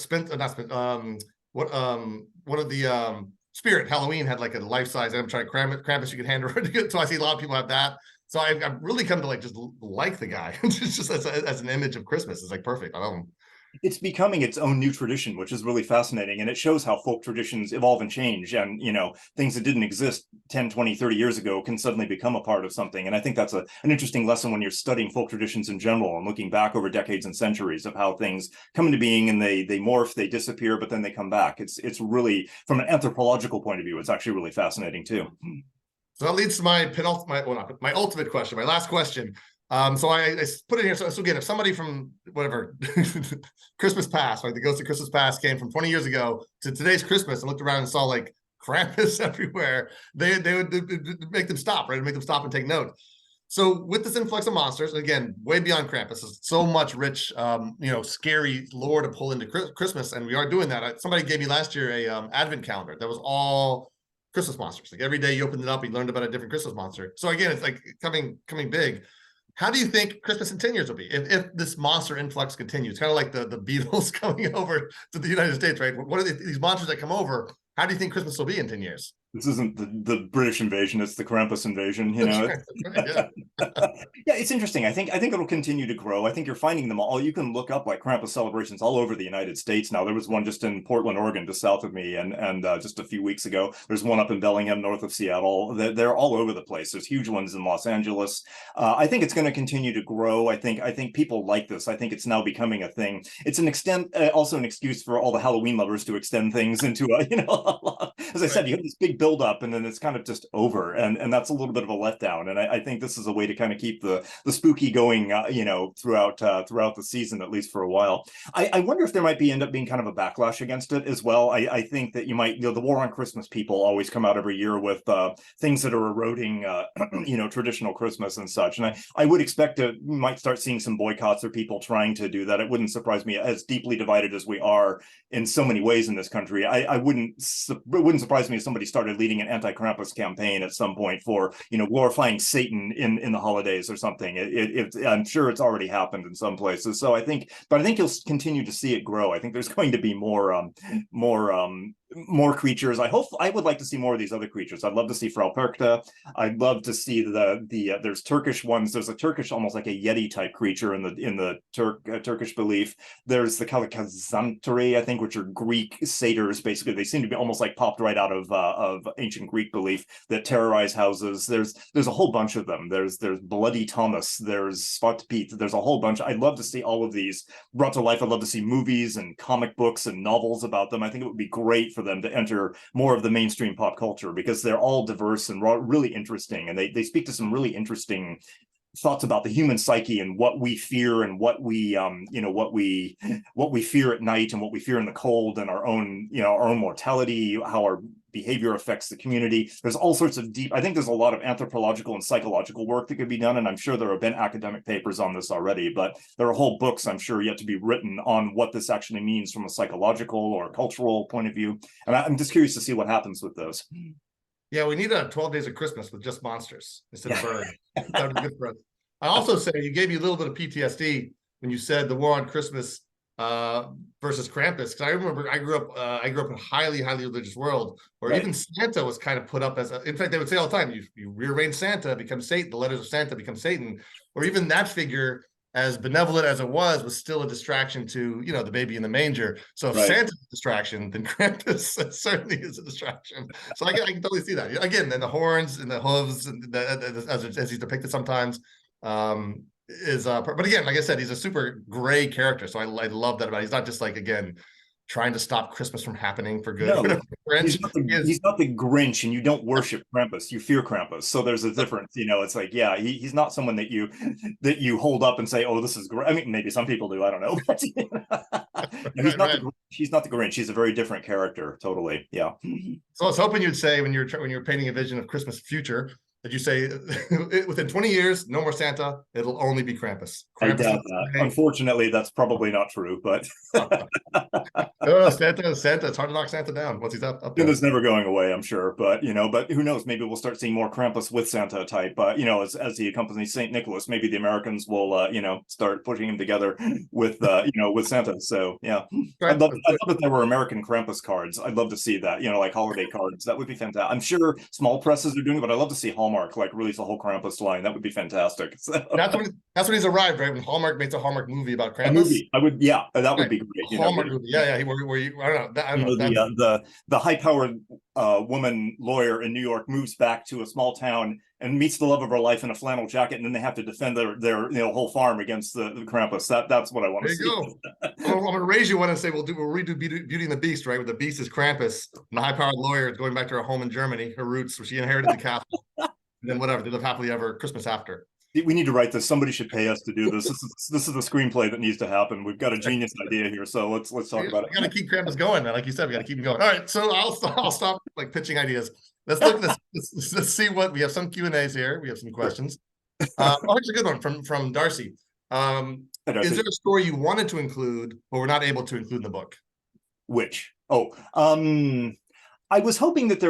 of the Spirit Halloween had like a life size. I'm trying to Krampus you could hand over. So I see a lot of people have that. So I've really come to like just like the guy. It's just as an image of Christmas. It's like perfect. I love him. It's becoming its own new tradition, which is really fascinating. And it shows how folk traditions evolve and change. And, things that didn't exist 10, 20, 30 years ago can suddenly become a part of something. And I think that's an interesting lesson when you're studying folk traditions in general and looking back over decades and centuries of how things come into being and they morph, they disappear, but then they come back. It's really, from an anthropological point of view, it's actually really fascinating too. So that leads to my ultimate question, my last question. So I put it here. So again, if somebody from whatever Christmas past, like the Ghost of Christmas Past came from 20 years ago to today's Christmas and looked around and saw like Krampus everywhere, they would make them stop, right? Make them stop and take note. So with this influx of monsters, again, way beyond Krampus, there's so much rich, scary lore to pull into Christmas, and we are doing that. Somebody gave me last year a advent calendar that was all Christmas monsters. Like every day you opened it up, you learned about a different Christmas monster. So again, it's like coming big. How do you think Christmas in 10 years will be if this monster influx continues? Kind of like the Beatles coming over to the United States, right? What are these monsters that come over? How do you think Christmas will be in 10 years? This isn't the British invasion, it's the Krampus invasion, That's right, yeah. Yeah, it's interesting. I think it'll continue to grow. I think you're finding them all. You can look up like Krampus celebrations all over the United States now. There was one just in Portland, Oregon, just south of me, and just a few weeks ago. There's one up in Bellingham, north of Seattle. They're all over the place. There's huge ones in Los Angeles. I think it's going to continue to grow. I think people like this. I think it's now becoming a thing. It's also an excuse for all the Halloween lovers to extend things into as I said, you have this big build up and then it's kind of just over, and that's a little bit of a letdown. And I think this is a way to kind of keep the spooky going throughout the season, at least for a while. I wonder if there might end up being kind of a backlash against it as well. I think that you might, the War on Christmas people always come out every year with things that are eroding traditional Christmas and such, and I would expect you might start seeing some boycotts or people trying to do that. It wouldn't surprise me, as deeply divided as we are in so many ways in this country. It wouldn't surprise me if somebody started leading an anti-Krampus campaign at some point for glorifying Satan in the holidays or something. I'm sure it's already happened in some places. So I think you'll continue to see it grow. I think there's going to be more creatures. I would like to see more of these other creatures. I'd love to see Frau Perkta. I'd love to see there's Turkish ones. There's a Turkish, almost like a Yeti type creature in the Turkish belief. There's the Kalikazantari, I think, which are Greek satyrs. Basically, they seem to be almost like popped right out of ancient Greek belief that terrorize houses. There's a whole bunch of them. There's Bloody Thomas. There's Spot Pete. There's a whole bunch. I'd love to see all of these brought to life. I'd love to see movies and comic books and novels about them. I think it would be great for them to enter more of the mainstream pop culture, because they're all diverse and really interesting, and they speak to some really interesting thoughts about the human psyche and what we fear and what we fear at night and what we fear in the cold, and our own mortality, how our behavior affects the community. There's all sorts of I think there's a lot of anthropological and psychological work that could be done, and I'm sure there have been academic papers on this already, but there are whole books, I'm sure, yet to be written on what this actually means from a psychological or cultural point of view. And I'm just curious to see what happens with those. Yeah, we need a 12 Days of Christmas with just monsters instead of birds. That would be good for us. I also say, you gave me a little bit of PTSD when you said the War on Christmas versus Krampus, because I remember I grew up in a highly religious world where even Santa was kind of put up as in fact, they would say all the time, you rearrange Santa, becomes Satan, the letters of Santa become Satan, or even that figure, as benevolent as it was still a distraction to the baby in the manger. So if Santa's a distraction, then Krampus certainly is a distraction. So I can totally see that. Again, then the horns and the hooves, and as he's depicted sometimes, but again, like I said, he's a super gray character, so I love that about it. He's not just like, again, trying to stop Christmas from happening for good. No, he's not the Grinch, and you don't worship Krampus, you fear Krampus. So there's a difference. It's like, yeah, he's not someone that you hold up and say, oh, this is great. I mean, maybe some people do, I don't know, but he's not the Grinch. He's a very different character, totally. Yeah. So I was hoping you'd say, when you're painting a vision of Christmas future, Did you say within 20 years, no more Santa, it'll only be Krampus? I Krampus doubt that. Unfortunately, that's probably not true, but oh, Santa, it's hard to knock Santa down once he's up there. Santa's never going away, I'm sure. But but who knows? Maybe we'll start seeing more Krampus with Santa type. As he accompanies Saint Nicholas, maybe the Americans will start putting him together with with Santa. So yeah, I'd love if there were American Krampus cards. I'd love to see that. Like holiday cards. That would be fantastic. I'm sure small presses are doing it, but I'd love to see Hallmark like release a whole Krampus line. That would be fantastic. So. That's when he's arrived, right? When Hallmark makes a Hallmark movie about Krampus. A movie. That would be great. Hallmark movie. Yeah. Where you, I don't know. The high-powered woman lawyer in New York moves back to a small town and meets the love of her life in a flannel jacket, and then they have to defend their whole farm against the Krampus. That's what I want to see. There you go. I'm going to raise you one and say we'll redo Beauty and the Beast, right? Where the Beast is Krampus, and the high-powered lawyer is going back to her home in Germany, her roots, where she inherited the castle, and then whatever, they live happily ever Christmas after. We need to write this. Somebody should pay us to do this. This is the screenplay that needs to happen. We've got a genius idea here, so let's talk about it. We got to keep Krampus going, man. Like you said, we got to keep him going. All right, so I'll stop like pitching ideas. Let's look at this. Let's see what we have. Some Q&As here. We have some questions. Here's a good one from Darcy. Darcy. Is there a story you wanted to include but were not able to include in the book? Which? I was hoping that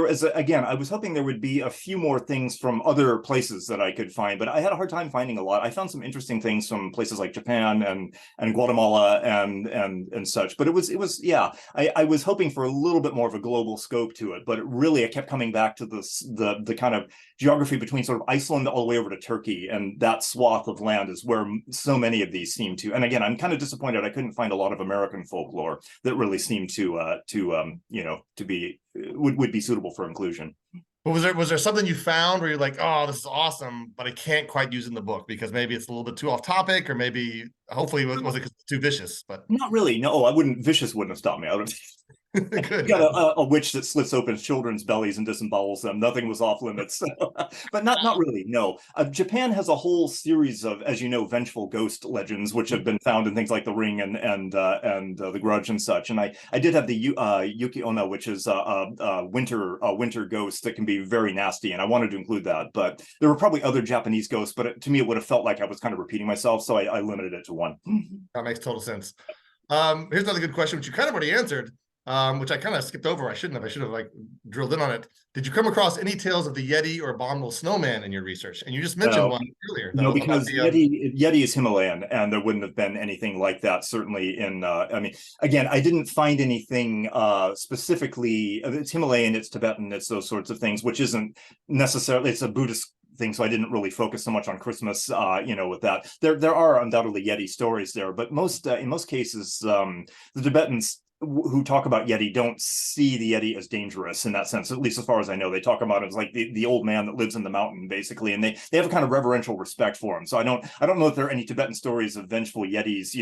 I was hoping there would be a few more things from other places that I could find, but I had a hard time finding a lot. I found some interesting things from places like Japan and Guatemala and such, but it was I was hoping for a little bit more of a global scope to it, but I kept coming back to the kind of geography between sort of Iceland all the way over to Turkey, and that swath of land is where so many of these seem to. And again, I'm kind of disappointed I couldn't find a lot of American folklore that really seemed to be would be suitable for inclusion. But was there something you found where you're like, oh, this is awesome, but I can't quite use it in the book because maybe it's a little bit too off topic, or maybe hopefully was it too vicious? But not really. No, vicious wouldn't have stopped me. I would have got a witch that slits open children's bellies and disembowels them. Nothing was off limits. But not really. No. Japan has a whole series of, as you know, vengeful ghost legends, which have been found in things like The Ring and The Grudge and such. And I did have the Yuki Onna, which is a winter ghost that can be very nasty, and I wanted to include that. But there were probably other Japanese ghosts, but to me, it would have felt like I was kind of repeating myself, so I limited it to one. That makes total sense. Here's another good question, which you kind of already answered. Which I kind of skipped over. I should have like drilled in on it. Did you come across any tales of the Yeti or abominable snowman in your research? And you just mentioned one earlier. No, because Yeti is Himalayan, and there wouldn't have been anything like that. Certainly again, I didn't find anything specifically. It's Himalayan, it's Tibetan, it's those sorts of things, which isn't necessarily. It's a Buddhist thing, so I didn't really focus so much on Christmas, with that. There are undoubtedly Yeti stories there, but in most cases, the Tibetans who talk about Yeti don't see the Yeti as dangerous in that sense, at least as far as I know. They talk about it as like the old man that lives in the mountain, basically, and they have a kind of reverential respect for him. So I don't know if there are any Tibetan stories of vengeful Yetis,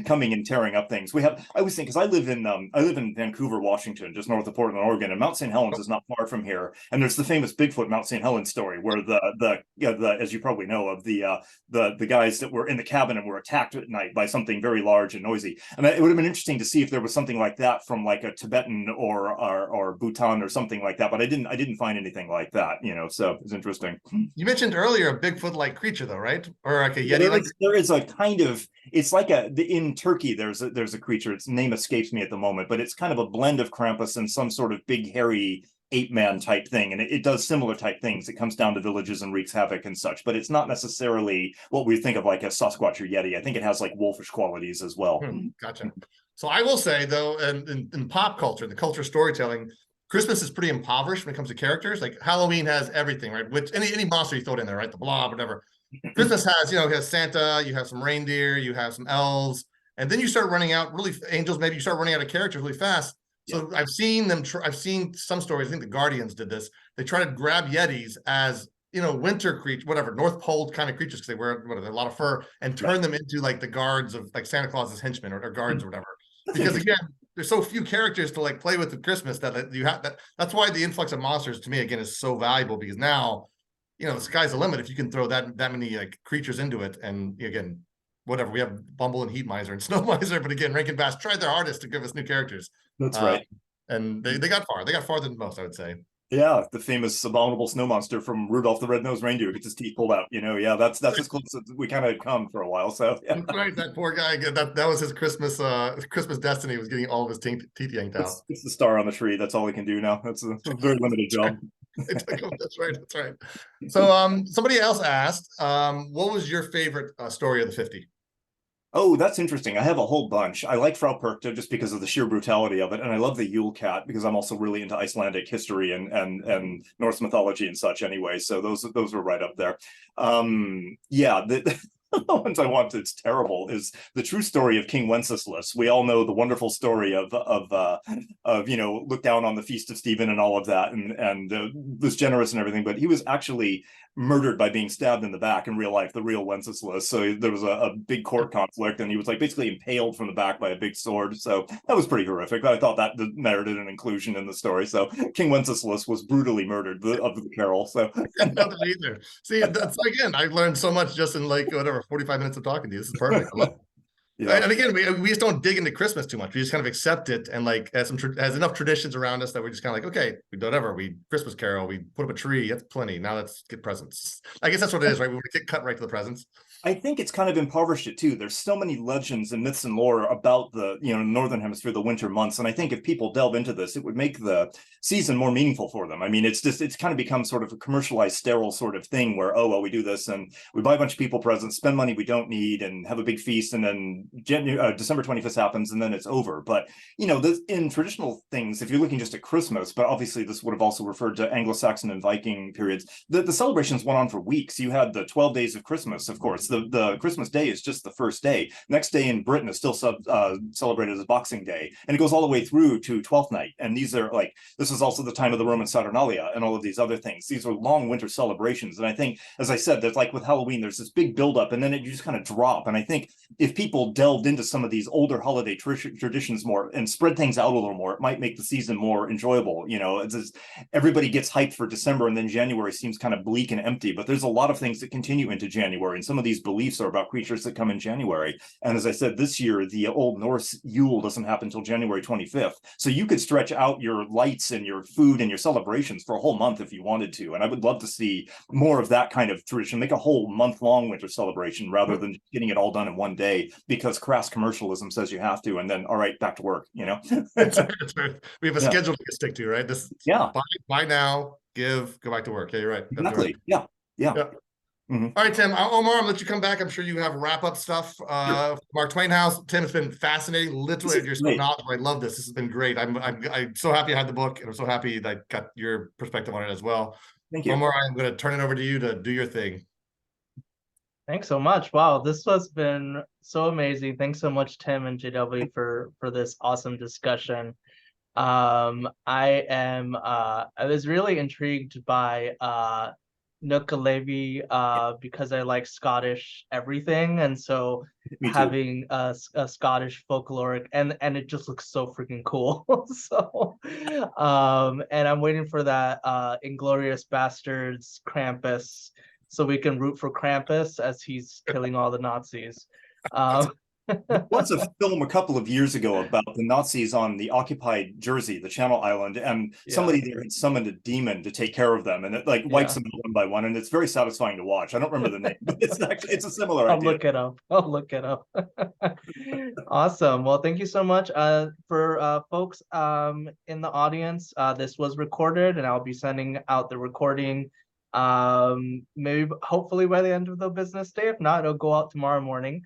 coming and tearing up things. I always think, because I live in Vancouver, Washington, just north of Portland, Oregon, and Mount St. Helens is not far from here. And there's the famous Bigfoot Mount St. Helens story, where the as you probably know, of the guys that were in the cabin and were attacked at night by something very large and noisy. And it would have been interesting to see if there was something like that from like a Tibetan or Bhutan or something like that, but I didn't find anything like that, so it's interesting. You mentioned earlier a Bigfoot-like creature though, right? Or like a Yeti? There is a kind of, it's like in Turkey there's a creature, its name escapes me at the moment, but it's kind of a blend of Krampus and some sort of big hairy ape-man type thing, and it does similar type things. It comes down to villages and wreaks havoc and such, but it's not necessarily what we think of like a Sasquatch or Yeti. I think it has like wolfish qualities as well. Gotcha. So I will say though, in pop culture, the culture storytelling, Christmas is pretty impoverished when it comes to characters. Like Halloween has everything, right? Which any monster you throw it in there, right? The blob, whatever. Christmas has, it has Santa, you have some reindeer, you have some elves, and then you start running out angels. Maybe you start running out of characters really fast. So yeah. I've seen some stories. I think the Guardians did this. They try to grab Yetis as winter creatures, whatever, North Pole kind of creatures, because they wear a lot of fur, and turn them into like the guards of like Santa Claus's henchmen or guards or whatever. Because again, there's so few characters to like play with at Christmas that you have that. That's why the influx of monsters to me again is so valuable, because now, the sky's the limit if you can throw that many like creatures into it. And again, whatever, we have Bumble and Heat Miser and Snow Miser, but again, Rankin Bass tried their hardest to give us new characters. That's right. And they got far. They got farther than most, I would say. Yeah, the famous abominable snow monster from Rudolph the Red-Nosed Reindeer gets his teeth pulled out. Yeah, that's as close as we kind of come for a while. So yeah. That's right. That poor guy. That was his Christmas destiny, was getting all of his teeth yanked out. It's the star on the tree. That's all he can do now. That's a very limited job. That's right. That's right. So somebody else asked, what was your favorite story of the 50? Oh, that's interesting. I have a whole bunch. I like Frau Perkta just because of the sheer brutality of it, and I love the Yule Cat because I'm also really into Icelandic history and Norse mythology and such. Anyway, so those were right up there. Yeah, the ones I want that's terrible is the true story of King Wenceslas. We all know the wonderful story of look down on the feast of Stephen and all of that, and was generous and everything, but he was actually murdered by being stabbed in the back in real life, the real Wenceslas. So there was a big court conflict, and he was like basically impaled from the back by a big sword. So that was pretty horrific, but I thought that merited an inclusion in the story. So King Wenceslas was brutally murdered of the carol. So Not that either. See, that's again, I learned so much just in like whatever 45 minutes of talking to you. This is perfect. I love it. yeah. And again, we just don't dig into Christmas too much. We just kind of accept it, and like has enough traditions around us that we're just kind of like, okay, we do whatever. We Christmas carol, we put up a tree. That's plenty. Now let's get presents. I guess that's what it is, right? We get cut right to the presents. I think it's kind of impoverished it too. There's so many legends and myths and lore about the northern hemisphere, the winter months, and I think if people delve into this, it would make the season more meaningful for them. I mean, it's kind of become sort of a commercialized, sterile sort of thing where, oh well, we do this and we buy a bunch of people presents, spend money we don't need, and have a big feast, and then December 25th happens, and then it's over. But in traditional things, if you're looking just at Christmas, but obviously this would have also referred to Anglo-Saxon and Viking periods, the celebrations went on for weeks. You had the 12 days of Christmas, of course. The Christmas day is just the first day. Next day in Britain is still celebrated as Boxing Day, and it goes all the way through to Twelfth Night. And these are like, this is also the time of the Roman Saturnalia and all of these other things. These are long winter celebrations, and I think, as I said, there's like with Halloween, there's this big buildup, and then you just kind of drop. And I think if people delved into some of these older holiday traditions more and spread things out a little more, it might make the season more enjoyable. It's just, everybody gets hyped for December, and then January seems kind of bleak and empty. But there's a lot of things that continue into January, and some of these beliefs are about creatures that come in January. And as I said, this year, the Old Norse Yule doesn't happen until January 25th. So you could stretch out your lights and your food and your celebrations for a whole month if you wanted to. And I would love to see more of that kind of tradition, make a whole month-long winter celebration rather than getting it all done in one day because crass commercialism says you have to, and then, all right, back to work, That's right. We have a schedule to stick to, right? Buy now, give, go back to work. Yeah, you're right. Exactly. Right. Yeah. Mm-hmm. All right, Tim. Omar, I'll let you come back. I'm sure you have wrap-up stuff. Sure. Mark Twain House. Tim, it's been fascinating. Literally, you're so knowledgeable. I love this. This has been great. I'm so happy I had the book, and I'm so happy that I got your perspective on it as well. Thank you. Omar, I'm going to turn it over to you to do your thing. Thanks so much. Wow, this has been so amazing. Thanks so much, Tim and JW, for this awesome discussion. I was really intrigued by Nuka-Levi because I like Scottish everything, and so having a Scottish folkloric and it just looks so freaking cool. So and I'm waiting for that Inglorious Bastards Krampus, so we can root for Krampus as he's killing all the Nazis. There was a film a couple of years ago about the Nazis on the occupied Jersey, the Channel Island, and somebody there had summoned a demon to take care of them, and it like wipes them out one by one, and it's very satisfying to watch. I don't remember the name, but it's a similar idea. I'll look it up. Awesome. Well, thank you so much. For folks in the audience, this was recorded, and I'll be sending out the recording maybe hopefully by the end of the business day. If not, it'll go out tomorrow morning.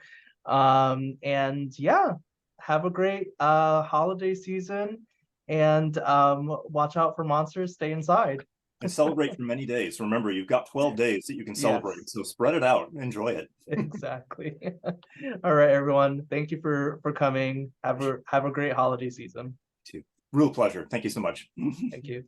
And yeah, have a great holiday season, and watch out for monsters. Stay inside and celebrate for many days. Remember, you've got 12 days that you can celebrate, so spread it out, enjoy it. Exactly. All right, everyone, thank you for coming. Have a great holiday season. Real pleasure. Thank you so much. Thank you.